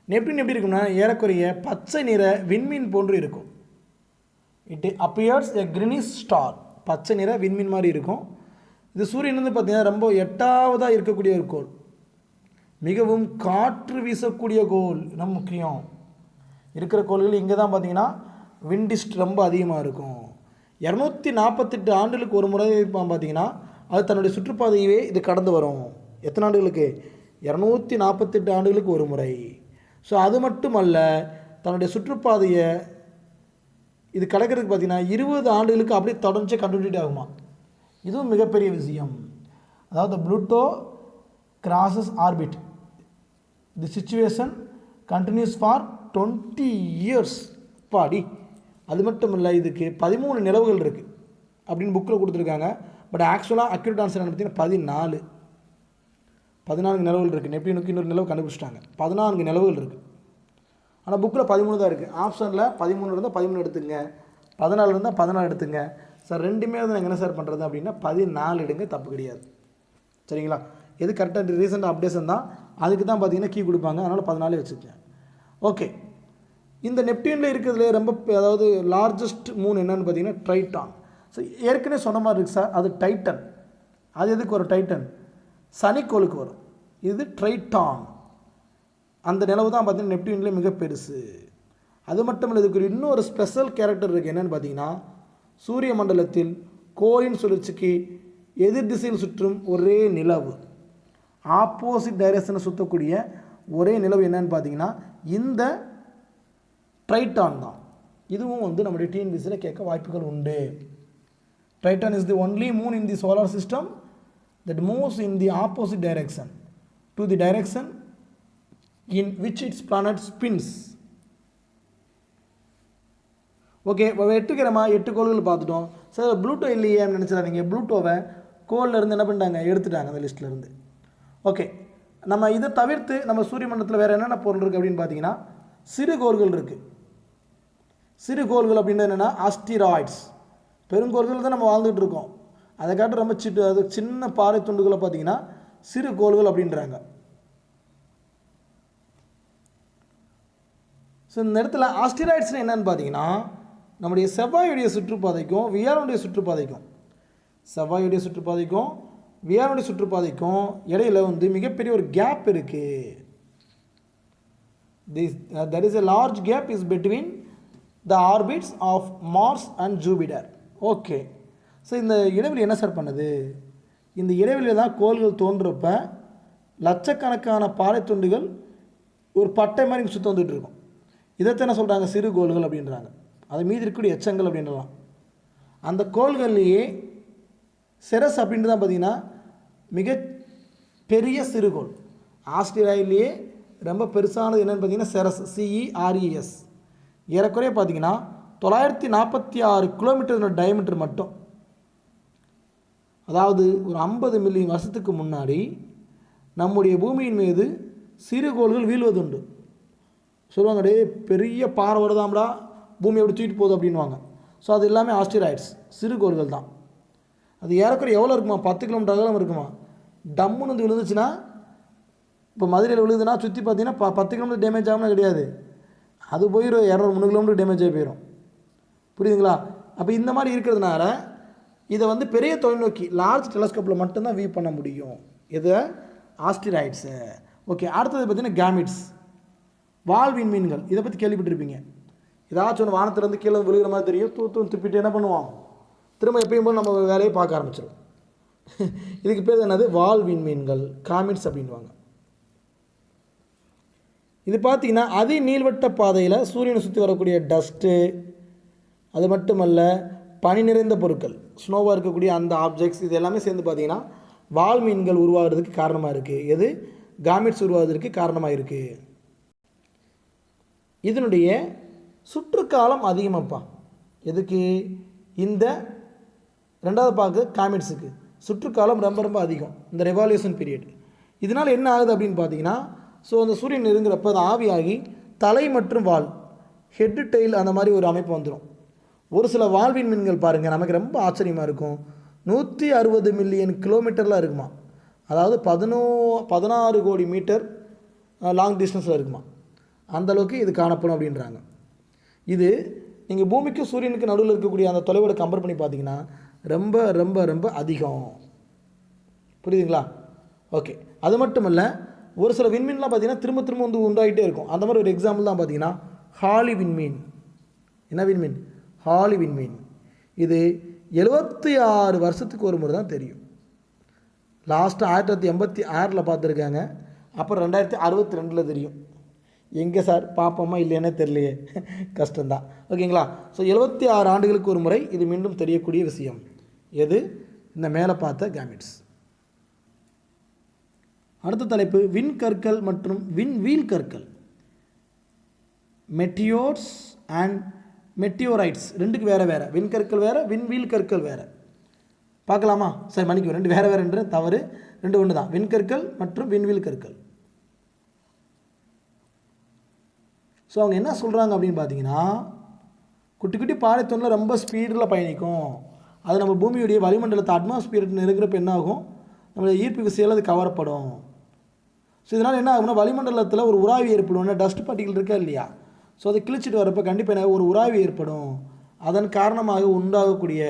நெப்டியூன் எப்படி இருக்குன்னா ஏறக்குறைய பச்சை நிற விண்மீன் போன்று இருக்கும். It appears a greenish star. பச்சை நிற விண்மீன் மாதிரி இருக்கும். இது சூரியன் பார்த்திங்கன்னா ரொம்ப 8ஆவதாக இருக்கக்கூடிய ஒரு கோள். மிகவும் காற்று வீசக்கூடிய கோள். ரொம்ப முக்கியம். இருக்கிற கோள்கள் இங்கே தான் பார்த்திங்கன்னா விண்டிஸ்ட் ரொம்ப அதிகமாக இருக்கும். 248 ஆண்டுகளுக்கு ஒரு முறை பார்த்திங்கன்னா அது தன்னுடைய சுற்றுப்பாதையவே இது கடந்து வரும். எத்தனை ஆண்டுகளுக்கு? 248 ஆண்டுகளுக்கு ஒரு முறை. ஸோ அது மட்டுமல்ல, தன்னுடைய சுற்றுப்பாதையை இது கடக்கிறதுக்கு பார்த்திங்கன்னா 20 ஆண்டுகளுக்கு அப்படியே தொடர்ச்சி கண்டினியூட்டி ஆகுமா. இதுவும் மிகப்பெரிய விஷயம். அதாவது Pluto crosses orbit, the situation continues for 20 years. பாடி. அது மட்டும் இல்லை, இதுக்கு 13 நிலவுகள் இருக்குது அப்படின்னு புக்கில் கொடுத்துருக்காங்க. பட் ஆக்சுவலாக அக்யூரேட் ஆன்சர் என்ன பார்த்தீங்கன்னா 14 நிலவுகள் இருக்குது. நெப்டியூனுக்கு இன்னொரு நிலவு கண்டுபிடிச்சிட்டாங்க. 14 நிலவுகள் இருக்குது. ஆனால் புக்கில் 13 தான் இருக்குது. ஆப்ஷனில் 13 இருந்தால் 13 எடுத்துங்க, 14 இருந்தால் 14 எடுத்துங்க. சார் ரெண்டுமே வந்து நாங்கள் என்ன சார் பண்ணுறது அப்படின்னா 14 எடுங்க, தப்பு கிடையாது. சரிங்களா? எது கரெக்டாக ரீசெண்ட் அப்டேஷன் தான், அதுக்கு தான் பார்த்தீங்கன்னா கீ கொடுப்பாங்க. அதனால் 14 வச்சுக்கேன். ஓகே, இந்த நெப்டியூனில் இருக்கிறதுல ரொம்ப அதாவது லார்ஜஸ்ட் மூன் என்னன்னு பார்த்தீங்கன்னா ட்ரைட்டான். ஸோ ஏற்கனவே சொன்ன மாதிரி இருக்குது சார், அது டைட்டன். அது எதுக்கு வரும்? டைட்டன் சனிக்கோளுக்கு வரும். இது ட்ரைட்டான். அந்த நிலவு தான் பார்த்தீங்கன்னா நெப்டியூன்லேயே மிக பெருசு. அது மட்டும் இல்லை, இதுக்கு இன்னொரு ஸ்பெஷல் கேரக்டர் இருக்குது. என்னென்னு பார்த்தீங்கன்னா சூரிய மண்டலத்தில் கோளின் சுழற்சிக்கு எதிர் திசையில் சுற்றும் ஒரே நிலவு, ஆப்போசிட் டைரக்ஷனை சுற்றக்கூடிய ஒரே நிலவு என்னன்னு பார்த்தீங்கன்னா இந்த ட்ரைட்டான் தான். இதுவும் வந்து நம்முடைய டிஎன்பிசியில் கேட்க வாய்ப்புகள் உண்டு. Triton is the only moon in the solar system that moves in the opposite direction to the direction in which its planet spins. Okay, 8 கிரமா 8 கோள்கள் பார்த்துட்டோம் சார். ப்ளூட்டோ இல்லையே நினச்சிடாதீங்க. ப்ளூட்டோவை கோளில் இருந்து என்ன பண்ணிட்டாங்க, எடுத்துட்டாங்க அந்த லிஸ்ட்லேருந்து. ஓகே, நம்ம இதை தவிர்த்து நம்ம சூரிய மண்டலத்தில் வேறு என்னென்ன பொருள் இருக்குது அப்படின்னு பார்த்தீங்கன்னா சிறு கோள்கள் இருக்குது. சிறு கோள்கள் அப்படின்றது என்னென்னா ஆஸ்டிராய்ட்ஸ். பெருங்கோள்கள் தான் நம்ம வாழ்ந்துகிட்டு இருக்கோம். அதை காட்டு ரொம்ப அது சின்ன பாறை துண்டுகளை பார்த்தீங்கன்னா சிறு கோள்கள் அப்படின்றாங்க. ஸோ இந்த இடத்துல ஆஸ்டிராய்ட்ஸ்னு என்னன்னு பார்த்தீங்கன்னா நம்முடைய செவ்வாயுடைய சுற்றுப்பாதைக்கும் வியாழனுடைய சுற்றுப்பாதைக்கும் வியாழனுடைய சுற்றுப்பாதைக்கும் இடையில வந்து மிகப்பெரிய ஒரு கேப் இருக்குது. There is a large gap is between the orbits of Mars and Jupiter. Okay, so இந்த இடைவெளி என்ன சார் பண்ணுது? இந்த இடைவெளியில் தான் கோள்கள் தோன்றப்ப லட்சக்கணக்கான பாறை துண்டுகள் ஒரு பட்டை மாதிரி சுற்றி வந்துட்டு இருக்கும். இதைத்தான் என்ன சொல்கிறாங்க, சிறு கோள்கள் அப்படின்றாங்க. அது மீதி இருக்கக்கூடிய எச்சங்கள் அப்படின்றலாம். அந்த கோள்கள்லேயே செரஸ் அப்படின்றது தான் பார்த்திங்கன்னா மிக பெரிய சிறுகோள். ஆஸ்திரேலியாவிலேயே ரொம்ப பெருசானது என்னென்னு பார்த்தீங்கன்னா செரஸ், CERES. ஏறக்குறைய பார்த்திங்கன்னா 946 கிலோமீட்டர் டயமீட்டர் மட்டும். அதாவது ஒரு 50 மில்லியன் வருஷத்துக்கு முன்னாடி நம்முடைய பூமியின் மீது சிறுகோள்கள் வீழ்வதுண்டு. சொல்லுவாங்க, டே பெரிய பாறை வருதாம்டா, பூமி எப்படி தூக்கிட்டு போகுது அப்படின்வாங்க. ஸோ அது எல்லாமே ஆஸ்டிராய்ட்ஸ், சிறுகோள்கள் தான். அது ஏறக்குறைய எவ்வளோ இருக்குமா? 10 கிலோமீட்டர் அகலம் இருக்குமா? டம்முன்னு வந்து விழுந்துச்சுன்னா, இப்போ மதுரையில் விழுதுன்னா சுற்றி பார்த்தீங்கன்னா 10 கிலோமீட்டர் டேமேஜ் ஆகும்னா கிடையாது, அது போயிடும் 200-300 கிலோமீட்டர் டேமேஜ் ஆகி போயிடும். புரியுதுங்களா? அப்போ இந்த மாதிரி இருக்கிறதுனால இதை வந்து பெரிய தொலைநோக்கி லார்ஜ் டெலஸ்கோப்பில் மட்டும்தான் வியூ பண்ண முடியும். இது ஆஸ்டிராய்ட்ஸு. ஓகே, அடுத்தது பார்த்தீங்கன்னா கேமிட்ஸ், வால் விண்மீன்கள். இதை பற்றி கேள்விப்பட்டிருப்பீங்க. ஏதாச்சும் ஒன்று வானத்திலேருந்து கீழே விழுகிற மாதிரி தெரியும், துப்பிட்டு என்ன பண்ணுவோம், திரும்ப எப்பயும் போது நம்ம வேலையை பார்க்க ஆரம்பிச்சிடும். இதுக்கு பேர் என்னது? வால் விண்மீன்கள், காமிட்ஸ் அப்படின்வாங்க. இது பார்த்தீங்கன்னா அதி நீள்வட்ட பாதையில் சூரியனை சுற்றி வரக்கூடிய டஸ்ட்டு, அது மட்டுமல்ல பனி நிறைந்த பொருட்கள், ஸ்னோவாக இருக்கக்கூடிய அந்த ஆப்ஜெக்ட்ஸ், இது எல்லாமே சேர்ந்து பார்த்தீங்கன்னா வால் மீன்கள் உருவாகிறதுக்கு காரணமாக இருக்குது. எது? காமிட்ஸ் உருவாகிறதுக்கு காரணமாக இருக்குது. இதனுடைய சுற்றுக்காலம் அதிகமாப்பா. எதுக்கு? இந்த ரெண்டாவது பார்க்க காமிட்ஸுக்கு சுற்றுக்காலம் ரொம்ப ரொம்ப அதிகம், இந்த ரெவால்யூஷன் பீரியட். இதனால் என்ன ஆகுது அப்படின்னு பார்த்தீங்கன்னா, ஸோ அந்த சூரியன் நெருங்குறப்ப அது ஆவியாகி தலை மற்றும் வால், ஹெட்டு டெயில் அந்த மாதிரி ஒரு அமைப்பு வந்துடும். ஒரு சில வால்வின் மீன்கள் பாருங்கள், நமக்கு ரொம்ப ஆச்சரியமாக இருக்கும். 160 மில்லியன் கிலோமீட்டர்லாம் இருக்குமா, அதாவது 16 கோடி மீட்டர் லாங் டிஸ்டன்ஸில் இருக்குமா, அந்தளவுக்கு இது காணப்படும் அப்படின்றாங்க. இது நீங்கள் பூமிக்கும் சூரியனுக்கு நடுவில் இருக்கக்கூடிய அந்த தொலைவோட கம்பேர் பண்ணி பார்த்தீங்கன்னா ரொம்ப ரொம்ப ரொம்ப அதிகம். புரியுதுங்களா? ஓகே, அது மட்டும் இல்லை, ஒரு சில விண்மீன்லாம் பார்த்தீங்கன்னா திரும்ப திரும்ப வந்து உண்டாகிட்டே இருக்கும். அந்த மாதிரி ஒரு எக்ஸாம்பிள் தான் பார்த்தீங்கன்னா ஹாலி விண்மீன். என்ன விண்மீன்? ஹாலி விண்மீன். இது 76 வருஷத்துக்கு ஒரு முறை தான் தெரியும். லாஸ்ட்டு 1986 பார்த்துருக்காங்க, அப்புறம் 2062 தெரியும். எங்கே சார் பார்ப்போமா இல்லையானே தெரியலையே, கஷ்டம்தான். ஓகேங்களா? ஸோ 76 ஆண்டுகளுக்கு ஒரு முறை இது மீண்டும் தெரியக்கூடிய விஷயம். எது? இந்த மேலே பார்த்த கேமிட்ஸ். அடுத்த தலைப்பு விண்கற்கள் மற்றும் விண்வீல் கற்கள். மெட்டியோர்ஸ் அண்ட் மெட்டியோரைட்ஸ் ரெண்டுக்கு வேறு வேறு. விண்கற்கள் வேறு, விண்வீல் கற்கள் வேறு. பார்க்கலாமா? சரி, மன்னிக்கும், ரெண்டு வேறு வேறுன்ற தவறு, ரெண்டு ஒன்று தான். விண்கற்கள் மற்றும் விண்வீல் கற்கள். ஸோ அவங்க என்ன சொல்கிறாங்க அப்படின்னு பார்த்தீங்கன்னா, குட்டி குட்டி பாறைத்துண்டில் ரொம்ப ஸ்பீடில் பயணிக்கும். அது நம்ம பூமியுடைய வளிமண்டலத்தை அட்மாஸ்பியர் நெருங்கிறப்ப என்ன ஆகும், நம்மளுடைய ஈர்ப்பு விசையில் அது கவரப்படும். ஸோ இதனால் என்ன ஆகும்னா, வளிமண்டலத்தில் ஒரு உராய்வு ஏற்படும். டஸ்ட் பார்ட்டிகள் இருக்கா இல்லையா, ஸோ அதை கிழிச்சிட்டு வரப்போ கண்டிப்பாக என்ன ஒரு உராய்வு ஏற்படும். அதன் காரணமாக உண்டாகக்கூடிய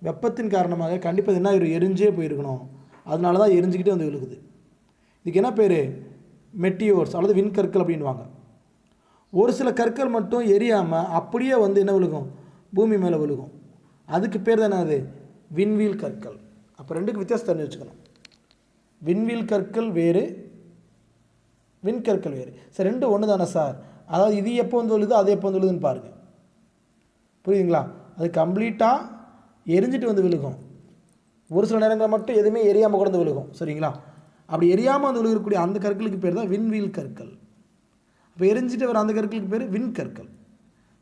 வெப்பத்தின் காரணமாக கண்டிப்பாக என்ன எரிஞ்சே போயிருக்கணும். அதனால தான் எரிஞ்சிக்கிட்டே வந்து விழுகுது. இதுக்கு என்ன பேர், மெட்டியோர்ஸ் அல்லது விண்கற்கள் அப்படின்வாங்க. ஒரு சில கற்கள் மட்டும் எரியாமல் அப்படியே வந்து என்ன விழுகும், பூமி மேலே விழுகும். அதுக்கு பேர் தான் என்னது, விண்வீல் கற்கள். அப்போ ரெண்டுக்கு வித்தியாசம் தெரிஞ்சு வச்சுக்கணும். விண்வீல் கற்கள் வேறு, விண்கற்கள் வேறு. சார் ரெண்டும் ஒன்று தானே சார், அதாவது இது எப்போ வந்து விழுது அது எப்போ வந்து விழுதுன்னு பாருங்கள், புரியுதுங்களா? அது கம்ப்ளீட்டாக எரிஞ்சிட்டு வந்து விழுகும். ஒரு சில நேரங்களில் மட்டும் எதுவுமே எரியாமல் கூட வந்து விழுகும், சரிங்களா? அப்படி எரியாமல் வந்து விழுகக்கூடிய அந்த கற்களுக்கு பேர் தான் விண்வீல் கற்கள். இப்போ எரிஞ்சிட்டு வர அந்த கற்களுக்கு பேர் விண்கற்கள்.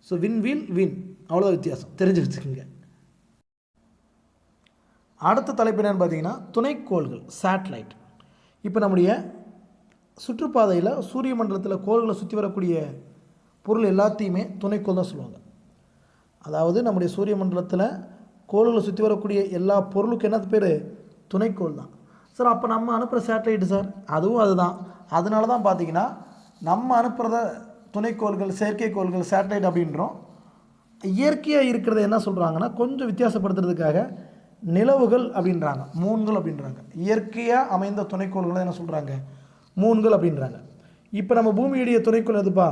ஸோ விண்வீல், விண், அவ்வளோதான் வித்தியாசம், தெரிஞ்சு வச்சுக்கோங்க. அடுத்த தலைப்பு என்னென்னு பார்த்தீங்கன்னா துணைக்கோள்கள், சேட்டலைட். இப்போ நம்முடைய சுற்றுப்பாதையில் சூரிய மண்டலத்தில் கோள்களை சுற்றி வரக்கூடிய பொருள் எல்லாத்தையுமே துணைக்கோள் தான் சொல்லுவாங்க. அதாவது நம்முடைய சூரிய மண்டலத்தில் கோள்களை சுற்றி வரக்கூடிய எல்லா பொருளுக்கும் என்ன பேர், துணைக்கோள் தான். சார் அப்போ நம்ம அனுப்புகிற சேட்டலைட்டு சார், அதுவும் அதுதான். அதனால தான் பார்த்தீங்கன்னா நம்ம அனுப்புகிறத துணைக்கோள்கள், செயற்கைக்கோள்கள், சேட்டலைட் அப்படின்றோம். இயற்கையாக இருக்கிறத என்ன சொல்கிறாங்கன்னா, கொஞ்சம் வித்தியாசப்படுத்துறதுக்காக நிலவுகள் அப்படின்றாங்க, மூன்கள் அப்படின்றாங்க. இயற்கையாக அமைந்த துணைக்கோள்களை என்ன சொல்கிறாங்க, மூன்கள் அப்படின்றாங்க. இப்போ நம்ம பூமியுடைய துணைக்கோள் எதுப்பா,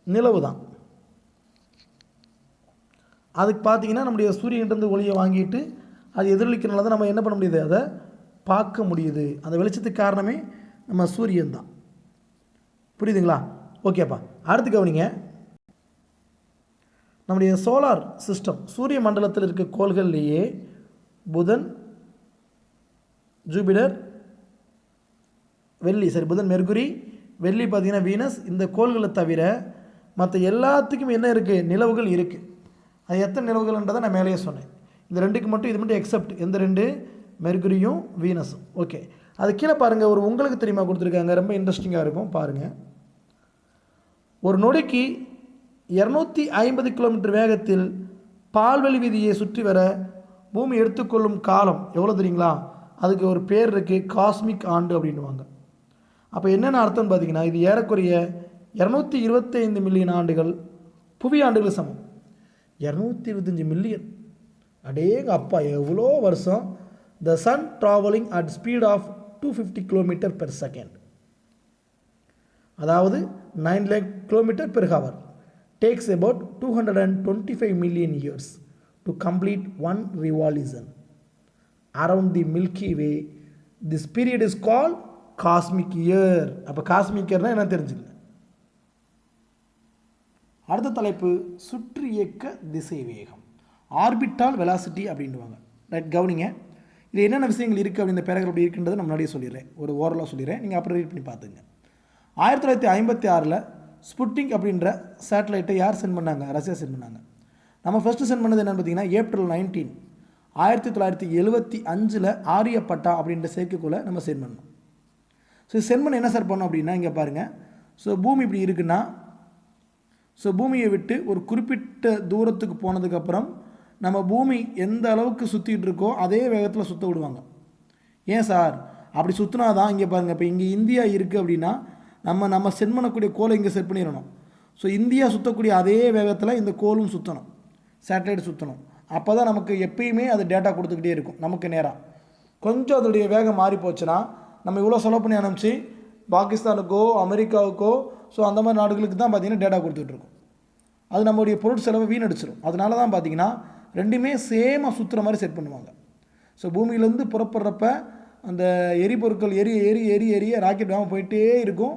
நிலவு தான். அதுக்கு பார்த்தீங்கன்னா நம்முடைய சூரியன்கிட்டருந்து ஒளியை வாங்கிட்டு அது எதிரொலிக்கிறனால தான் நம்ம என்ன பண்ண முடியுது, அதை பார்க்க முடியுது. அந்த வெளிச்சத்துக்கு காரணமே நம்ம சூரியன் தான். புரியுதுங்களா? ஓகேப்பா. அடுத்து கவனிங்க, நம்முடைய சோலார் சிஸ்டம் சூரிய மண்டலத்தில் இருக்க கோள்கள்லேயே புதன், ஜூபிடர், வெள்ளி, சரி புதன், மெர்குரி, வெள்ளி பார்த்தீங்கன்னா வீனஸ், இந்த கோள்களை தவிர மற்ற எல்லாத்துக்கும் என்ன இருக்குது, நிலவுகள் இருக்குது. அது எத்தனை நிலவுகள்ன்றதை நான் மேலேயே சொன்னேன். இந்த ரெண்டுக்கு மட்டும், இது மட்டும் எக்ஸப்ட். எந்த ரெண்டு, மெர்குரியும் வீனஸும். ஓகே, அது கீழே பாருங்கள், ஒரு உங்களுக்கு தெரியுமா கொடுத்துருக்காங்க, ரொம்ப இன்ட்ரெஸ்டிங்காக இருக்கும் பாருங்கள். ஒரு நொடிக்கு 250 கிலோமீட்டர் வேகத்தில் பால்வெளி வீதியை சுற்றி வர பூமி எடுத்துக்கொள்ளும் காலம் எவ்வளோ தெரியுங்களா? அதுக்கு ஒரு பேர் இருக்குது, காஸ்மிக் ஆண்டு அப்படின்வாங்க. அப்போ என்னென்ன அர்த்தம்னு பார்த்தீங்கன்னா, இது ஏறக்குறைய 225 மில்லியன் ஆண்டுகள் புவி ஆண்டுகள் சமம். 225 மில்லியன், அடேங்க அப்பா, எவ்வளோ வருஷம். The sun travelling at speed of 250 kilometre per second, அதாவது 9 lakh kilometer per hour, takes about 225 million years to complete one revolution around the Milky Way. This period is called cosmic year. அப்போ cosmic இயர்னா என்ன தெரிஞ்சுங்க. அடுத்த தலைப்பு சுற்றி இயக்க திசை வேகம், ஆர்பிட்டால் வெலாசிட்டி அப்படின்வாங்க. ரைட், கவனிங்க. இது என்னென்ன விஷயங்கள் இருக்குது அப்படி இந்த பேராகிராஃப் அப்படி இருக்குன்றதை நான் முன்னாடியே சொல்லிடுறேன், ஒரு ஓரலாக சொல்லிடுறேன், நீங்கள் அப்புறம் ரீட் பண்ணி பார்த்துங்க. 1956 ஸ்புட்னிக் அப்படின்ற சேட்டலைட்டை யார் சென்ட் பண்ணாங்க, ரஷ்யா சென்ட் பண்ணாங்க. நம்ம ஃபஸ்ட்டு சென்ட் பண்ணது என்னென்னு பார்த்தீங்கன்னா ஏப்ரல் 19, 1975 ஆரியப்பட்டா அப்படின்ற செயற்கைக்கோளை நம்ம சென்ட் பண்ணோம். ஸோ சென்ட் பண்ண என்ன சார் பண்ணோம் அப்படின்னா, இங்கே பாருங்கள். ஸோ பூமி இப்படி இருக்குன்னா, ஸோ பூமியை விட்டு ஒரு குறிப்பிட்ட தூரத்துக்கு போனதுக்கப்புறம் நம்ம பூமி எந்த அளவுக்கு சுற்றிட்டு இருக்கோ அதே வேகத்தில் சுற்ற விடுவாங்க. ஏன் சார் அப்படி சுற்றினா தான், இங்கே பாருங்கள், இப்போ இங்கே இந்தியா இருக்குது அப்படின்னா நம்ம சென்ட் பண்ணக்கூடிய கோலை இங்கே செட் பண்ணிடணும். ஸோ இந்தியா சுற்றக்கூடிய அதே வேகத்தில் இந்த கோலும் சுற்றணும், சேட்டலைட் சுற்றணும். அப்போ தான் நமக்கு எப்பயுமே அது டேட்டா கொடுத்துக்கிட்டே இருக்கும் நமக்கு நேராக. கொஞ்சம் அதோடைய வேகம் மாறி போச்சுன்னா நம்ம இவ்வளோ செலவு பண்ணி அனுப்பிச்சு பாகிஸ்தானுக்கோ அமெரிக்காவுக்கோ ஸோ அந்த மாதிரி நாடுகளுக்கு தான் பார்த்திங்கன்னா டேட்டா கொடுத்துட்ருக்கோம். அது நம்மளுடைய பொருட்செலவை வீணடிச்சிடும். அதனால தான் பார்த்திங்கன்னா ரெண்டுமே சேமாக சுற்றுற மாதிரி செட் பண்ணுவாங்க. ஸோ பூமியிலேருந்து புறப்படுறப்ப அந்த எரிபொருட்கள் எரிய ராக்கெட் வேகமாக போயிட்டே இருக்கும்.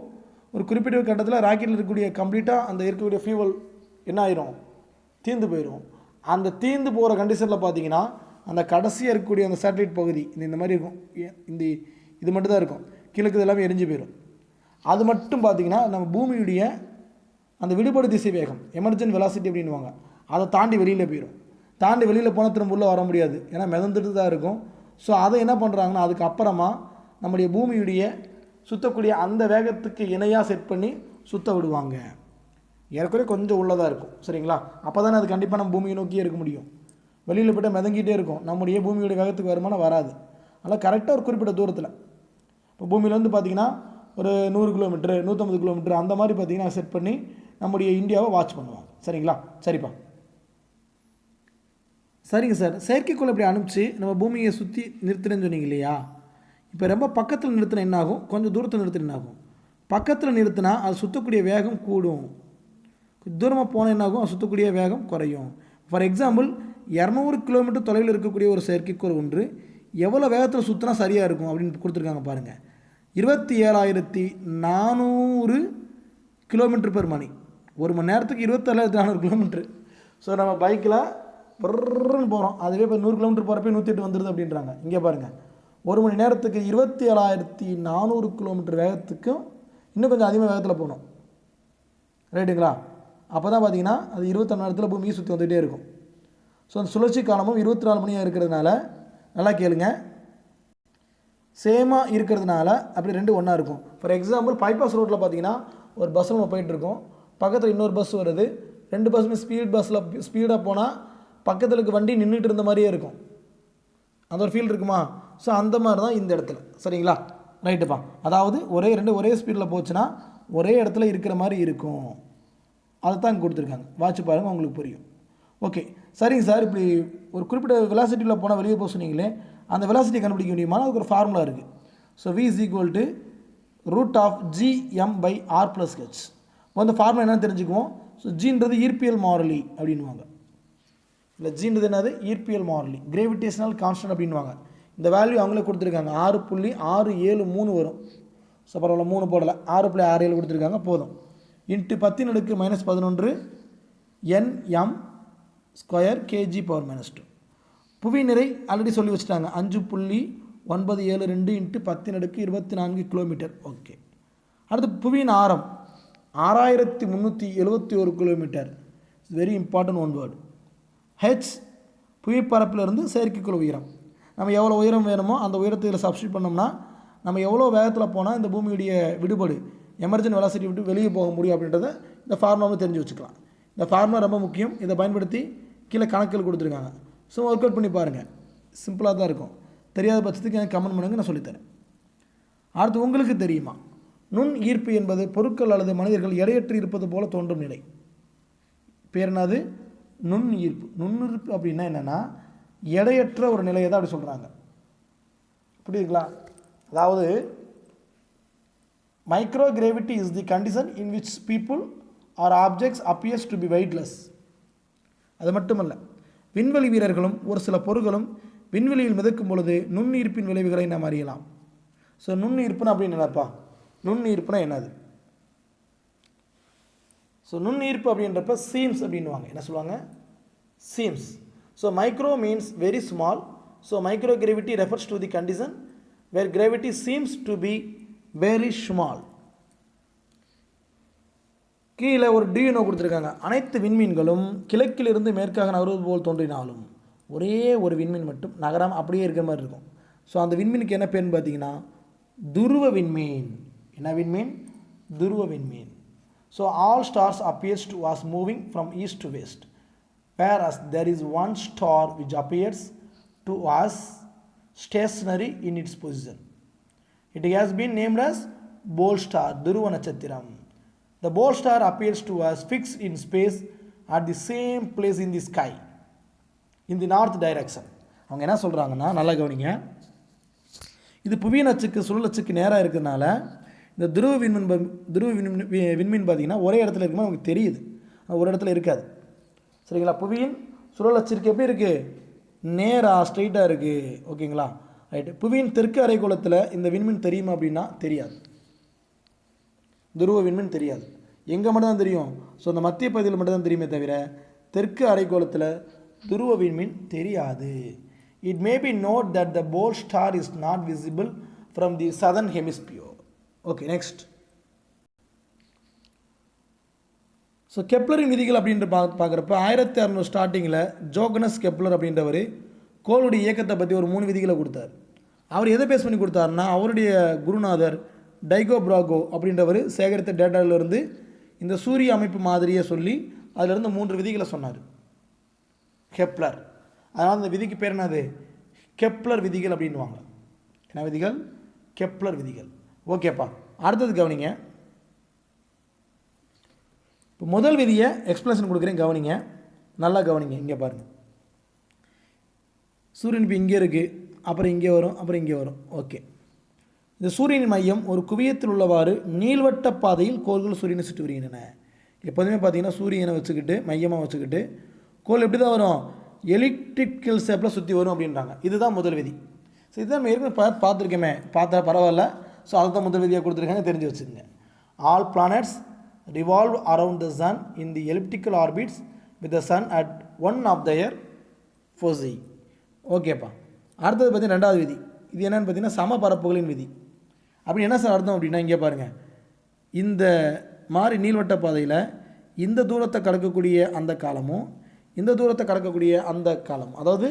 ஒரு குறிப்பிட்ட கட்டத்தில் ராக்கெட்டில் இருக்கக்கூடிய கம்ப்ளீட்டாக அந்த இருக்கக்கூடிய ஃபியூவல் என்ன ஆயிரும், தீர்ந்து போயிடும். அந்த தீர்ந்து போகிற கண்டிஷனில் பார்த்தீங்கன்னா அந்த கடைசியாக இருக்கக்கூடிய அந்த சேட்டலைட் பகுதி இந்த மாதிரி இருக்கும், இது மட்டும் தான் இருக்கும், கீழே எல்லாமே எரிஞ்சு போயிடும். அது மட்டும் பார்த்திங்கன்னா நம்ம பூமியுடைய அந்த விடுபடு திசை வேகம், எமர்ஜென்ட் வெலாசிட்டி அப்படின்வாங்க, அதை தாண்டி வெளியில் போயிடும். தாண்டி வெளியில் போனால் திரும்ப உள்ளே வர முடியாது, ஏன்னா மிதந்துட்டு தான் இருக்கும். ஸோ அதை என்ன பண்ணுறாங்கன்னா அதுக்கப்புறமா நம்முடைய பூமியுடைய சுற்றக்கூடிய அந்த வேகத்துக்கு இணையாக செட் பண்ணி சுற்ற விடுவாங்க. ஏற்கனவே கொஞ்சம் உள்ளதாக இருக்கும். சரிங்களா? அப்போ தானே அது கண்டிப்பாக நம்ம பூமியை நோக்கியே இருக்க முடியும். வெளியில் போய்ட்டு மிதங்கிட்டே இருக்கும், நம்முடைய பூமியோடைய வேகத்துக்கு வருமானம் வராது. அதனால் கரெக்டாக ஒரு குறிப்பிட்ட தூரத்தில், இப்போ பூமியிலேருந்து பார்த்திங்கன்னா ஒரு 100 கிலோமீட்டர் 150 கிலோமீட்டர் அந்த மாதிரி பார்த்திங்கன்னா செட் பண்ணி நம்முடைய இந்தியாவை வாட்ச் பண்ணுவாங்க. சரிங்களா? சரிப்பா. சரிங்க சார், செயற்கைக்கோள் இப்படி அனுப்பிச்சு நம்ம பூமியை சுற்றி நிறுத்துறேன்னு சொன்னீங்க இல்லையா? இப்போ ரொம்ப பக்கத்தில் நிறுத்தினா என்ன ஆகும், கொஞ்சம் தூரத்தில் நிறுத்தினா என்ன ஆகும்? பக்கத்தில் நிறுத்தினா அது சுற்றக்கூடிய வேகம் கூடும், தூரமாக போனால் என்ன ஆகும், அது சுற்றக்கூடிய வேகம் குறையும். ஃபார் எக்ஸாம்பிள் 200 கிலோமீட்டர் தொலைவில் இருக்கக்கூடிய ஒரு செயற்கைக்கோள் ஒன்று எவ்வளோ வேகத்தில் சுற்றினா சரியாக இருக்கும் அப்படின்னு கொடுத்துருக்காங்க பாருங்கள். 27,400 கிலோமீட்டர் பெர் மணி. ஒரு மணி நேரத்துக்கு 27,400 கிலோமீட்டர். ஸோ நம்ம பைக்கில் பர்ன்னு போகிறோம், அதுவே இப்போ 100 கிலோமீட்டர் போகிறப்ப 108 வந்துடுது அப்படின்றாங்க. இங்கே பாருங்கள், ஒரு மணி நேரத்துக்கு 27,400 கிலோமீட்டர் வேகத்துக்கும் இன்னும் கொஞ்சம் அதிகமாக வேகத்தில் போகணும். ரைட்டுங்களா? அப்போ தான் பார்த்தீங்கன்னா அது 24 மணி நேரத்தில் பூமியை சுற்றி வந்துகிட்டே இருக்கும். ஸோ அந்த சுழற்சி காலமும் 24 மணியாக இருக்கிறதுனால, நல்லா கேளுங்க, சேமாக இருக்கிறதுனால அப்படி ரெண்டு ஒன்றா இருக்கும். ஃபார் எக்ஸாம்பிள் பைபாஸ் ரோட்டில் பார்த்தீங்கன்னா ஒரு பஸ் நம்ம போயிட்டுருக்கோம், பக்கத்தில் இன்னொரு பஸ் வருது, ரெண்டு பஸ்ஸுமே பஸ்ஸில் ஸ்பீடாக போனால் பக்கத்தில் இருக்க வண்டி நின்றுட்டு இருந்த மாதிரியே இருக்கும். அந்த ஒரு ஃபீல் இருக்குமா? ஸோ அந்த மாதிரி தான் இந்த இடத்துல. சரிங்களா? ரைட்டுப்பா. அதாவது ஒரே ஸ்பீடில் போச்சுன்னா ஒரே இடத்துல இருக்கிற மாதிரி இருக்கும். அதை தான் கொடுத்துருக்காங்க, வாட்ச் பாருங்கள், உங்களுக்கு புரியும். ஓகே, சரிங்க சார். இப்படி ஒரு குறிப்பிட்ட வெலாசிட்டியில் போனால் வெளியே போக சொன்னீங்களே, அந்த வெலாசிட்டி கண்டுபிடிக்க முடியுமா? அதுக்கு ஒரு ஃபார்முலா இருக்குது. So V = √gm/r+h. அந்த ஃபார்முலா என்னன்னு தெரிஞ்சுக்குவோம். ஸோ ஜின்றது ஈர்ப்பியல் மாறிலி அப்படின்வாங்க. இல்லை, ஜின்றது என்னது? ஈர்ப்பியல் மாறிலி, கிராவிடேஷனல் கான்ஸ்டன்ட் அப்படின்வாங்க. இந்த வேல்யூ அவங்களே கொடுத்துருக்காங்க, 6.673 வரும். ஸோ பரவாயில்ல, 3 போடலை, 6.67 கொடுத்துருக்காங்க, போதும். Into 10⁻⁻11 Nm² kg/-2. புவி நிறை ஆல்ரெடி சொல்லி வச்சுட்டாங்க, 5.972 இன்ட்டு 10⁻24 கிலோமீட்டர். ஓகே. அடுத்து புவியின் ஆரம் 6371 kilometre. Very important one word. H புவிப்பரப்பிலிருந்து செயற்கைக்கோள் உயரம். நம்ம எவ்வளோ உயரம் வேணுமோ அந்த உயரத்தை இதில் சப்ஸ்டியூட் பண்ணோம்னா நம்ம எவ்வளோ வேகத்தில் போனால் இந்த பூமியுடைய விடுபாடு எமர்ஜென்ட் வெலாசிட்டி விட்டு வெளியே போக முடியும் அப்படின்றத இந்த ஃபார்முலாவை தெரிஞ்சு வச்சுக்கலாம். இந்த ஃபார்முலா ரொம்ப முக்கியம். இதை பயன்படுத்தி கீழே கணக்குகள் கொடுத்துருக்காங்க. ஸோ ஒர்க் அவுட் பண்ணி பாருங்கள், சிம்பிளாக தான் இருக்கும். தெரியாத பட்சத்துக்கு எனக்கு கமெண்ட் பண்ணுங்கள், நான் சொல்லித்தரேன். அடுத்து, உங்களுக்கு தெரியுமா நுண் ஈர்ப்பு என்பது பொருட்கள் அல்லது மனிதர்கள் எடையற்று இருப்பது போல தோன்றும் நிலை. பேர் என்னது? நுண் ஈர்ப்பு. நுண்ணீர்ப்பு அப்படின்னா என்னென்னா எடையற்ற ஒரு நிலையை தான் அப்படி சொல்கிறாங்க. புரியுதுங்களா? அதாவது micro gravity is the condition in which people are objects appears to be weightless. அது மட்டுமல்ல, விண்வெளி வீரர்களும் ஒரு சில பொருட்களும் விண்வெளியில் மிதக்கும் பொழுது நுண்ணீர்ப்பின் விளைவுகளை நாம் அறியலாம். ஸோ நுண்ணீர்ப்புனா அப்படின்னு என்னப்பா? நுண்ணீர்ப்புனா என்னது? ஸோ நுண்ணீர்ப்பு அப்படின்றப்ப சீம்ஸ் அப்படின்வாங்க. என்ன சொல்லுவாங்க? Seems. So micro means very small. So micro gravity refers to the condition where gravity seems to be very small. கீழே ஒரு டியூனோ கொடுத்துருக்காங்க. அனைத்து விண்மீன்களும் கிழக்கிலிருந்து மேற்காக நகர்வது போல் தோன்றினாலும் ஒரே ஒரு விண்மீன் மட்டும் நகராமல் அப்படியே இருக்கிற மாதிரி இருக்கும். ஸோ அந்த விண்மீனுக்கு என்ன பேர்னு பார்த்தீங்கன்னா துருவ விண்மீன். என்ன விண்மீன்? துருவ விண்மீன். So all stars appears to was moving from east to west, whereas there is one star which appears to us stationary in its position. It has been named as Pole Star, Dhruva Natchathiram. The Pole Star appears to us fixed in space at the same place in the sky, in the north direction. அவங்க என்ன சொல்கிறாங்கன்னா, நல்லா கவனிங்க, இது புவியின் அச்சுக்கு சுழல் அச்சுக்கு நேராக இருக்கிறதுனால இந்த துருவ விண்மீன் பார்த்திங்கன்னா ஒரே இடத்துல இருக்குமா நமக்கு தெரியுது, ஒரு இடத்துல இருக்காது. சரிங்களா? புவியின் சுழல் அச்சிற்கு எப்படி இருக்குது? நேராக ஸ்ட்ரெயிட்டாக இருக்குது. ஓகேங்களா? ரைட்டு. புவியின் தெற்கு அரைக்கோளத்தில் இந்த விண்மீன் தெரியுமா அப்படின்னா தெரியாது. துருவ விண்மீன் தெரியாது. எங்கே மட்டும்தான் தெரியும்? ஸோ அந்த மத்திய பகுதியில் மட்டும்தான் தெரியுமே தவிர தெற்கு அரைக்கோளத்தில் துருவ விண்மீன் தெரியாது. It may be noted that the Pole Star is not visible from the southern hemisphere. Okay, next. So கெப்லரின் விதிகள் அப்படின்ற பார்க்குறப்ப 1600 ஸ்டார்டிங்கில் ஜோகனஸ் கெப்லர் அப்படின்றவர் கோளுடைய இயக்கத்தை பற்றி ஒரு 3 விதிகளை கொடுத்தார். அவர் எதை பேஸ் பண்ணி கொடுத்தாருன்னா அவருடைய குருநாதர் டைகோ பிராகோ அப்படின்றவர் சேகரித்த டேட்டாவிலிருந்து இந்த சூரிய அமைப்பு மாதிரியே சொல்லி அதிலிருந்து 3 விதிகளை சொன்னார் கெப்லர். அதனால் இந்த விதிக்கு பேர் என்னது? கெப்லர் விதிகள் அப்படின்வாங்க. என்ன விதிகள்? கெப்லர் விதிகள். ஓகேப்பா. அடுத்தது கவனிங்க. இப்போ முதல் விதியை எக்ஸ்பிளேஷன் கொடுக்குறேன், கவனிங்க, நல்லா கவனிங்க. இங்கே பாருங்கள், சூரியன் இப்போ இங்கே இருக்குது, அப்புறம் இங்கே வரும், அப்புறம் இங்கே வரும். ஓகே. இந்த சூரியனின் மையம் ஒரு குவியத்தில் உள்ளவாறு நீள்வட்ட பாதையில் கோள்கள் சூரியனை சுற்றி வருகின்றன. எப்போதுமே பார்த்தீங்கன்னா சூரியனை வச்சுக்கிட்டு மையமாக வச்சுக்கிட்டு கோள் எப்படி தான் வரும்? எலிப்டிக்கல் ஷேப்பில் சுற்றி வரும் அப்படின்றாங்க. இதுதான் முதல் விதி. ஸோ இதுதான் நம்ம ஏற்கனவே பார்த்துருக்கேமே, பார்த்தா பரவாயில்ல. ஸோ அதுதான் முதல் விதியாக கொடுத்துருக்காங்க, தெரிஞ்சு வச்சுக்கோங்க. All planets revolve around the sun in the elliptical orbits with the sun at one of their foci. ஓகேப்பா. அடுத்தது பார்த்தீங்கன்னா ரெண்டாவது விதி. இது என்னென்னு பார்த்தீங்கன்னா சம பரப்புகளின் விதி. அப்படி என்ன சார் அர்த்தம் அப்படின்னா, இங்கே பாருங்கள், இந்த மாதிரி நீள்வட்ட பாதையில் இந்த தூரத்தை கடக்கக்கூடிய அந்த காலமும் இந்த தூரத்தை கடக்கக்கூடிய அந்த காலம், அதாவது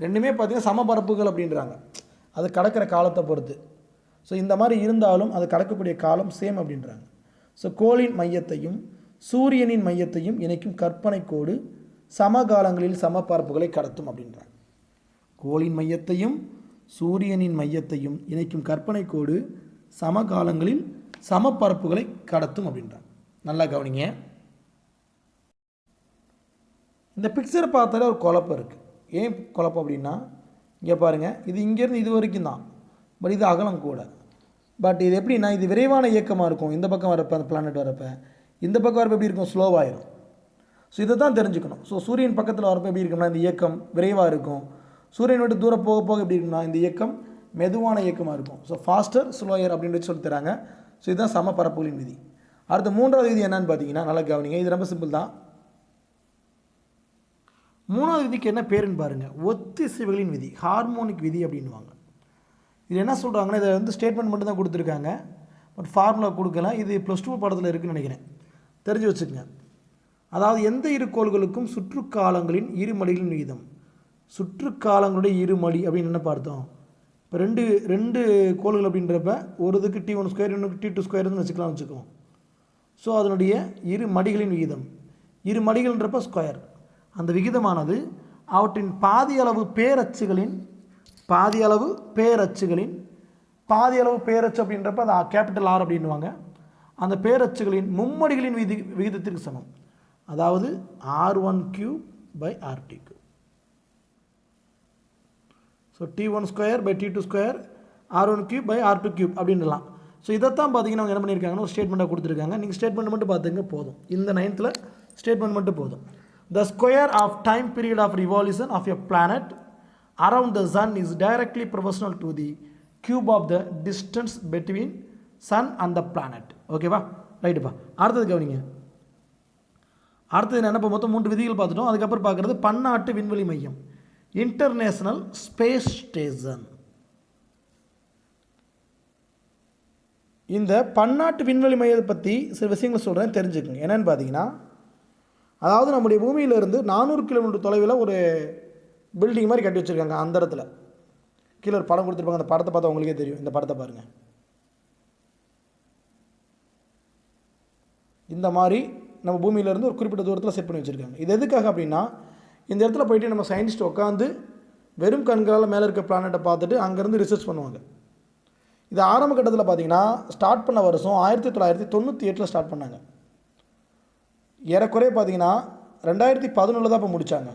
ரெண்டுமே பார்த்திங்கன்னா சமபரப்புகள் அப்படின்றாங்க, அது கடக்கிற காலத்தை பொறுத்து. ஸோ இந்த மாதிரி இருந்தாலும் அது கடக்கக்கூடிய காலம் சேம் அப்படின்றாங்க. ஸோ கோளின் மையத்தையும் சூரியனின் மையத்தையும் இணைக்கும் கற்பனை கோடு சமகாலங்களில் சமபரப்புகளை கடத்தும் அப்படின்றாங்க. கோளின் மையத்தையும் சூரியனின் மையத்தையும் இணைக்கும் கற்பனை கோடு சமகாலங்களில் சமபரப்புகளை கடத்தும் அப்படின்றாங்க. நல்லா கவனிங்க. இந்த பிக்சரை பார்த்தாலே ஒரு குழப்பம் இருக்குது. ஏன் குழப்பம் அப்படின்னா, இங்கே பாருங்கள், இது இங்கேருந்து இது வரைக்கும் தான், பட் இது அகலம் கூட. பட் இது எப்படின்னா, இது விரைவான இயக்கமாக இருக்கும். இந்த பக்கம் வரப்போ அந்த பிளானட் வரப்போ, இந்த பக்கம் வரப்போ எப்படி இருக்கும்? ஸ்லோவாகிடும். ஸோ இதை தான் தெரிஞ்சுக்கணும். ஸோ சூரியன் பக்கத்தில் வரப்போ எப்படி இருக்கும்னா இந்த இயக்கம் விரைவாக இருக்கும். சூரியன் விட்டு தூரம் போக போக எப்படி இருக்கும்னா இந்த இயக்கம் மெதுவான இயக்கமாக இருக்கும். ஸோ ஃபாஸ்டர் ஸ்லோயர் அப்படின்னு சொல்லி தராங்க. ஸோ இதுதான் சம பரப்புகளின் விதி. அடுத்த மூன்றாவது விதி என்னன்னு பார்த்தீங்கன்னா, நல்லா கவனிங்க, இது ரொம்ப சிம்பிள் தான். மூணாவது விதிக்கு என்ன பேருன்னு பாருங்கள், ஒத்திசைவுகளின் விதி, ஹார்மோனிக் விதி அப்படின்வாங்க. இது என்ன சொல்கிறாங்கன்னா, இதை வந்து ஸ்டேட்மெண்ட் மட்டும் தான் கொடுத்துருக்காங்க, பட் ஃபார்முலா கொடுக்கல. இது +2 பாடத்தில் இருக்குதுன்னு நினைக்கிறேன், தெரிஞ்சு வச்சுக்கோங்க. அதாவது எந்த இரு கோள்களுக்கும் சுற்றுக்காலங்களின் இருமடிகளின் விகிதம். சுற்றுக்காலங்களுடைய இருமடி அப்படின்னு என்ன பார்த்தோம்? இப்போ ரெண்டு கோள்கள் அப்படின்றப்ப ஒரு இதுக்கு T1² இன்னொரு T2² வச்சுக்கலாம் வச்சுக்குவோம். ஸோ அதனுடைய இரு மடிகளின் விகிதம், இரு மடிகள்ன்றப்ப ஸ்கொயர், அந்த விகிதமானது அவற்றின் பாதியளவு பேரச்சுகளின் பேரச்சு அப்படின்றப்ப அது கேபிட்டல் R அப்படின்வாங்க. அந்த பேரச்சுகளின் மும்மடிகளின் விகிதத்திற்கு சமம். அதாவது R1³/RT3. ஸோ T1²/T2² R1³/R2³ அப்படின்லாம். ஸோ இதைத்தான் பார்த்தீங்கன்னா அவங்க என்ன பண்ணியிருக்காங்கன்னா ஒரு ஸ்டேட்மெண்ட்டாக கொடுத்துருக்காங்க. நீங்கள் ஸ்டேட்மெண்ட் மட்டும் பார்த்துங்க போதும். இந்த 9th ஸ்டேட்மெண்ட் மட்டும் போதும். The square of time period of revolution of a planet around the sun is directly proportional to the cube of the distance between sun and the planet. ஓகேவா? ரைட்டுப்பா. அடுத்தது கவனிங்க. அடுத்தது என்ன? இப்போ மொத்தம் 3 விதிகள் பார்த்துட்டோம். அதுக்கப்புறம் பார்க்குறது பன்னாட்டு விண்வெளி மையம், இன்டர்நேஷனல் ஸ்பேஸ் ஸ்டேஷன். இந்த பன்னாட்டு விண்வெளி மையத்தை பற்றி சில விஷயங்கள் சொல்கிறேன், தெரிஞ்சுக்கோங்க. என்னென்னு பார்த்தீங்கன்னா, அதாவது நம்முடைய பூமியிலிருந்து 400 கிலோமீட்டர் தொலைவில் ஒரு பில்டிங் மாதிரி கட்டி வச்சுருக்காங்க. அந்த இடத்துல கீழே ஒரு படம் கொடுத்துருப்பாங்க. அந்த படத்தை பார்த்தா உங்களுக்கே தெரியும். இந்த படத்தை பாருங்கள். இந்த மாதிரி நம்ம பூமியிலேருந்து ஒரு குறிப்பிட்ட தூரத்தில் செட் பண்ணி வச்சுருக்காங்க. இது எதுக்காக அப்படின்னா, இந்த இடத்துல போயிட்டு நம்ம சயின்டிஸ்ட் உட்காந்து வெறும் கண்களால் மேலே இருக்க பிளானட்டை பார்த்துட்டு அங்கேருந்து ரிசர்ச் பண்ணுவாங்க. இது ஆரம்ப கட்டத்தில் பார்த்தீங்கன்னா ஸ்டார்ட் பண்ண வருஷம் 1998 ஸ்டார்ட் பண்ணாங்க. ஏறக்குறைய பார்த்தீங்கன்னா 2011 தான் இப்போ முடித்தாங்க.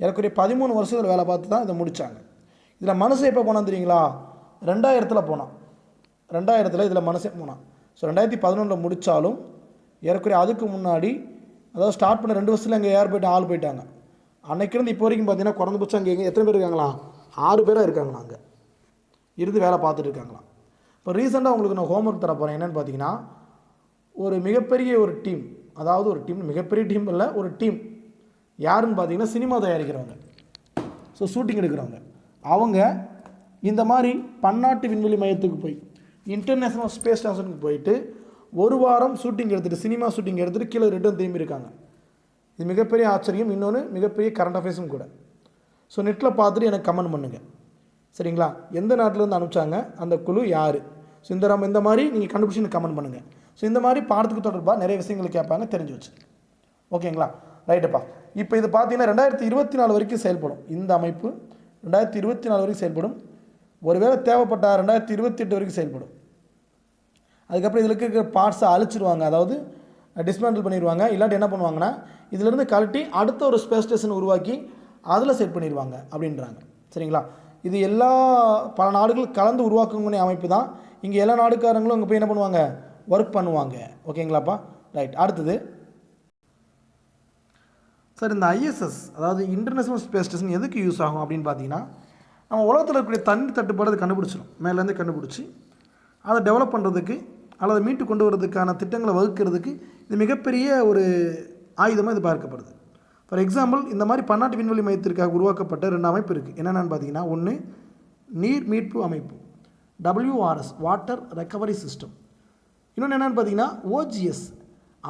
ஏறக்குறைய 13 வருஷத்தில் வேலை பார்த்து தான் இதை முடித்தாங்க. இதில் மனுஷன் எப்போ போனான் தெரியுங்களா? 2000 போனான். 2000 இதில் மனுஷன் போனான். ஸோ 2011 முடித்தாலும் ஏறக்குறைய அதுக்கு முன்னாடி, அதாவது ஸ்டார்ட் பண்ண 2 வருஷத்தில் அங்கே யார் போய்ட்டு ஆள் போயிட்டாங்க. அன்னைக்கிருந்து இப்போ வரைக்கும் பார்த்தீங்கன்னா குறைந்தபட்சம் அங்கே எத்தனை பேர் இருக்காங்களா? 6 பேராக இருக்காங்களா, அங்கே இருந்து வேலை பார்த்துட்டு இருக்காங்களாம். இப்போ ரீசெண்டாக உங்களுக்கு நான் ஹோம்ஒர்க் தர போகிறேன். என்னென்னு பார்த்தீங்கன்னா, ஒரு மிகப்பெரிய ஒரு டீம், அதாவது ஒரு டீம், மிகப்பெரிய டீம் இல்லை, ஒரு டீம். யாருன்னு பார்த்தீங்கன்னா சினிமா தயாரிக்கிறவங்க, ஸோ ஷூட்டிங் எடுக்கிறவங்க. அவங்க இந்த மாதிரி பன்னாட்டு விண்வெளி மையத்துக்கு போய் இன்டர்நேஷ்னல் ஸ்பேஸ் ஸ்டேஷனுக்கு போயிட்டு 1 வாரம் ஷூட்டிங் எடுத்துகிட்டு, சினிமா ஷூட்டிங் எடுத்துகிட்டு கீழே ரிட்டர்ன் திரும்பியிருக்காங்க. இது மிகப்பெரிய ஆச்சரியம். இன்னொன்று மிகப்பெரிய கரண்ட் அஃபேர்ஸும் கூட. ஸோ நெட்டில் பார்த்துட்டு எனக்கு கமெண்ட் பண்ணுங்கள், சரிங்களா? எந்த நாட்டிலேருந்து அனுப்பிச்சாங்க, அந்த குழு யார்? ஸோ இந்த மாதிரி நீங்கள் கண்டுபிடிச்சி கமெண்ட் பண்ணுங்கள். ஸோ இந்த மாதிரி பாடத்துக்கு தொடர்பாக நிறைய விஷயங்கள் கேட்பாங்க, தெரிஞ்சு வச்சு. ஓகேங்களா, ரைட்டுப்பா. இப்போ இது பார்த்தீங்கன்னா 2024 வரைக்கும் செயல்படும். இந்த அமைப்பு 2024 வரைக்கும் செயல்படும். ஒருவேளை தேவைப்பட்டால் 2028 வரைக்கும் செயல்படும். அதுக்கப்புறம் இதில் இருக்கிற பார்ட்ஸை அழிச்சிடுவாங்க, அதாவது டிஸ்மேண்டில் பண்ணிடுவாங்க. இல்லாட்டி என்ன பண்ணுவாங்கன்னா இதிலிருந்து கழட்டி அடுத்த ஒரு ஸ்பேஸ் ஸ்டேஷன் உருவாக்கி அதில் செட் பண்ணிடுவாங்க அப்படின்றாங்க. சரிங்களா, இது பல நாடுகள் கலந்து உருவாக்கக்கூடிய அமைப்பு தான். இங்கே எல்லா நாடுக்காரங்களும் அங்கே போய் என்ன பண்ணுவாங்க, ஒர்க் பண்ணுவாங்க. ஓகேங்களாப்பா, ரைட். அடுத்தது சார், இந்த ISS அதாவது இன்டர்நேஷ்னல் ஸ்பேஸ் ஸ்டேஷன் எதுக்கு யூஸ் ஆகும் அப்படின்னு பார்த்தீங்கன்னா, நம்ம உலகத்தில் இருக்கக்கூடிய தண்ணி தட்டுப்பாடு அது கண்டுபிடிச்சிடும். மேலேருந்து கண்டுபிடிச்சி அதை டெவலப் பண்ணுறதுக்கு அல்லது மீட்டு கொண்டு வரதுக்கான திட்டங்களை வகுக்கிறதுக்கு இது மிகப்பெரிய ஒரு ஆயுதமாக இது பார்க்கப்படுது. ஃபார் எக்ஸாம்பிள், இந்த மாதிரி பன்னாட்டு விண்வெளி மையத்திற்காக உருவாக்கப்பட்ட 2 அமைப்பு இருக்குது. என்னென்னு பார்த்தீங்கன்னா, ஒன்று நீர் மீட்பு அமைப்பு, WRS வாட்டர் ரெக்கவரி சிஸ்டம். இன்னொன்று என்னென்னு பார்த்தீங்கன்னா OGS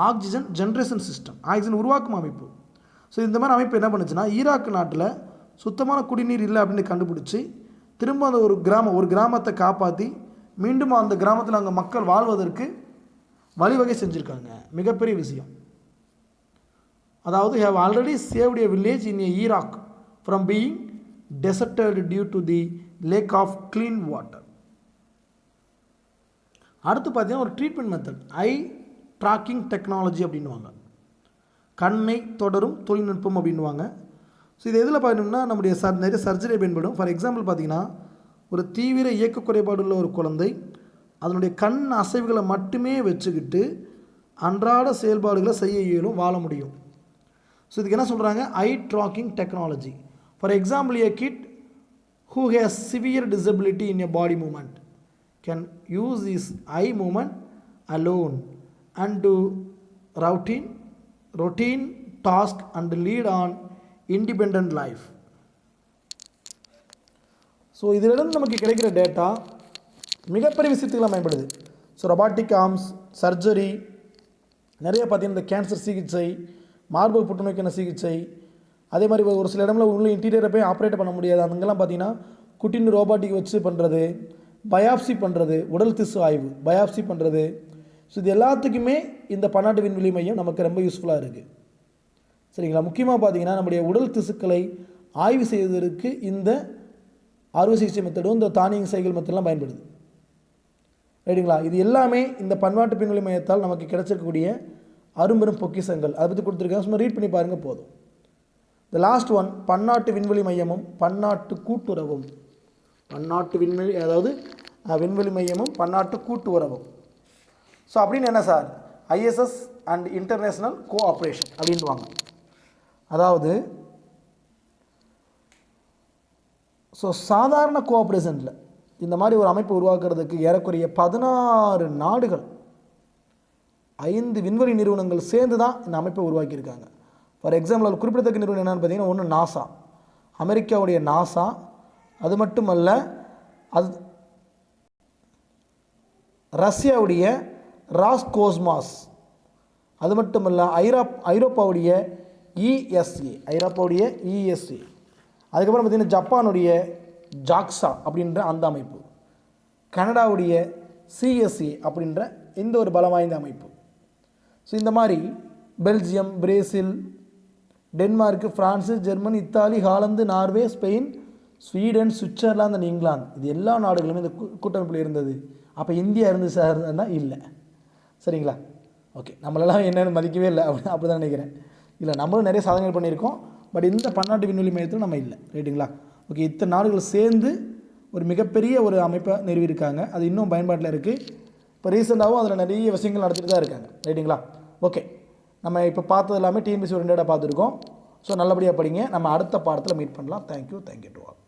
oxygen generation system, oxygen உருவாக்கும் அமைப்பு. ஸோ இந்த மாதிரி அமைப்பு என்ன பண்ணுச்சுன்னா, ஈராக் நாட்டில் சுத்தமான குடிநீர் இல்லை அப்படின்னு கண்டுபிடிச்சி திரும்ப அந்த ஒரு கிராமத்தை காப்பாற்றி மீண்டும் அந்த கிராமத்தில் அங்கே மக்கள் வாழ்வதற்கு வழிவகை செஞ்சுருக்காங்க. மிகப்பெரிய விஷயம். அதாவது have already saved a village in Iraq from being deserted due to the lack of clean water. அடுத்து பார்த்தீங்கன்னா ஒரு ட்ரீட்மெண்ட் மெத்தட், ஐ ட்ராக்கிங் டெக்னாலஜி அப்படின்வாங்க, கண்ணை தொடரும் தொழில்நுட்பம் அப்படின்வாங்க. ஸோ இது எதில் பார்த்தீங்கன்னா நம்முடைய நிறைய சர்ஜரி பயன்படும். ஃபார் எக்ஸாம்பிள் பார்த்தீங்கன்னா, ஒரு தீவிர இயக்க குறைபாடு உள்ள ஒரு குழந்தை அதனுடைய கண் அசைவுகளை மட்டுமே வச்சுக்கிட்டு அன்றாட செயல்பாடுகளை செய்ய இயலும், வாழ முடியும். ஸோ இதுக்கு என்ன சொல்கிறாங்க, eye tracking technology. For example, a kid who has severe disability in a body movement can use his eye movement alone and do routine task and lead on independent life. So இதிலிருந்து நமக்கு கிடைக்கிற data மிகப்பெரிய விஷயத்துக்கெல்லாம் பயன்படுது. So robotic arms, surgery, நிறைய பார்த்தீங்கன்னா இந்த cancer சிகிச்சை, மார்பக புற்றுநோய்க்கான சிகிச்சை, அதே மாதிரி ஒரு சில இடம்ல உள்ள இன்டீரியரை போய் ஆப்ரேட் பண்ண முடியாது, அங்கெல்லாம் பார்த்தீங்கன்னா குட்டின்னு ரோபாட்டிக் வச்சு பண்ணுறது, பயாப்சி பண்ணுறது, உடல் திசு ஆய்வு பயாப்சி பண்ணுறது. ஸோ இது எல்லாத்துக்குமே இந்த பன்னாட்டு விண்வெளி மையம் நமக்கு ரொம்ப யூஸ்ஃபுல்லாக இருக்குது. சரிங்களா, முக்கியமாக பார்த்தீங்கன்னா நம்முடைய உடல் திசுக்களை ஆய்வு செய்வதற்கு இந்த அறுவை சிகிச்சை மெத்தடும் இந்த தானியங்கி சைக்கிள் மெத்தட்லாம் பயன்படுது. ரைட்டுங்களா, இது எல்லாமே இந்த பன்னாட்டு விண்வெளி மையத்தால் நமக்கு கிடைச்சிருக்கக்கூடிய அரும்பெரும் பொக்கிஷங்கள். அதை பற்றி கொடுத்துருக்கேன், சும்மா ரீட் பண்ணி பாருங்கள் போதும். த லாஸ்ட் ஒன், பன்னாட்டு விண்வெளி மையமும் பன்னாட்டு கூட்டுறவும். பன்னாட்டு விண்வெளி அதாவது விண்வெளி மையமும் பன்னாட்டு கூட்டுறவும். ஸோ அப்படின்னு என்ன sir, ISS and international cooperation அப்படின்வாங்க. அதாவது ஸோ சாதாரண கோஆப்ரேஷனில் இந்த மாதிரி ஒரு அமைப்பு உருவாக்குறதுக்கு ஏறக்குறைய 16 நாடுகள் 5 விண்வெளி நிறுவனங்கள் சேர்ந்து தான் இந்த அமைப்பை உருவாக்கியிருக்காங்க. ஃபார் எக்ஸாம்பிள், ஒரு குறிப்பிடத்தக்க நிறுவனம் என்னென்னு பார்த்தீங்கன்னா, ஒன்று நாசா, அமெரிக்காவுடைய நாசா, அது மட்டுமல்ல ரஷ்யாவுடைய ராஸ்கோஸ்மாஸ், அது மட்டுமல்ல ஐரோப்பாவுடைய ESA, அதுக்கப்புறம் பார்த்திங்கன்னா ஜப்பானுடைய ஜாக்ஸா அப்படின்ற அந்த அமைப்பு, கனடாவுடைய CSA அப்படின்ற இந்த ஒரு பலம் வாய்ந்த அமைப்பு. ஸோ இந்த மாதிரி Belgium, Brazil, Denmark, France, Germany, Italy, Holland, Norway, Spain, Sweden, Switzerland and England, இது எல்லா நாடுகளுமே இந்த கூட்டமைப்பில் இருந்தது. அப்போ இந்தியா இருந்து சார்னா இல்லை. சரிங்களா, ஓகே, நம்மளெல்லாம் என்னென்னு மதிக்கவே இல்லை அப்படி தான் நினைக்கிறேன். இல்லை, நம்மளும் நிறைய சாதனைகள் பண்ணியிருக்கோம், பட் இந்த பன்னாட்டு விண்வெளி மையத்தில் நம்ம இல்லை. ரைட்டுங்களா, ஓகே, இத்தனை நாடுகள் சேர்ந்து ஒரு மிகப்பெரிய ஒரு அமைப்பை நிறுவியிருக்காங்க. அது இன்னும் பயன்பாட்டில் இருக்குது. இப்போ ரீசெண்டாகவும் அதில் நிறைய விஷயங்கள் நடத்திட்டு தான் இருக்காங்க. ரைட்டுங்களா, ஓகே, நம்ம இப்போ பார்த்தது எல்லாமே TNPSC ஓரியன்டாக பார்த்துருக்கோம். ஸோ நல்லபடியாக படிங்க. நம்ம அடுத்த பாடத்தில் மீட் பண்ணலாம். Thank you to all.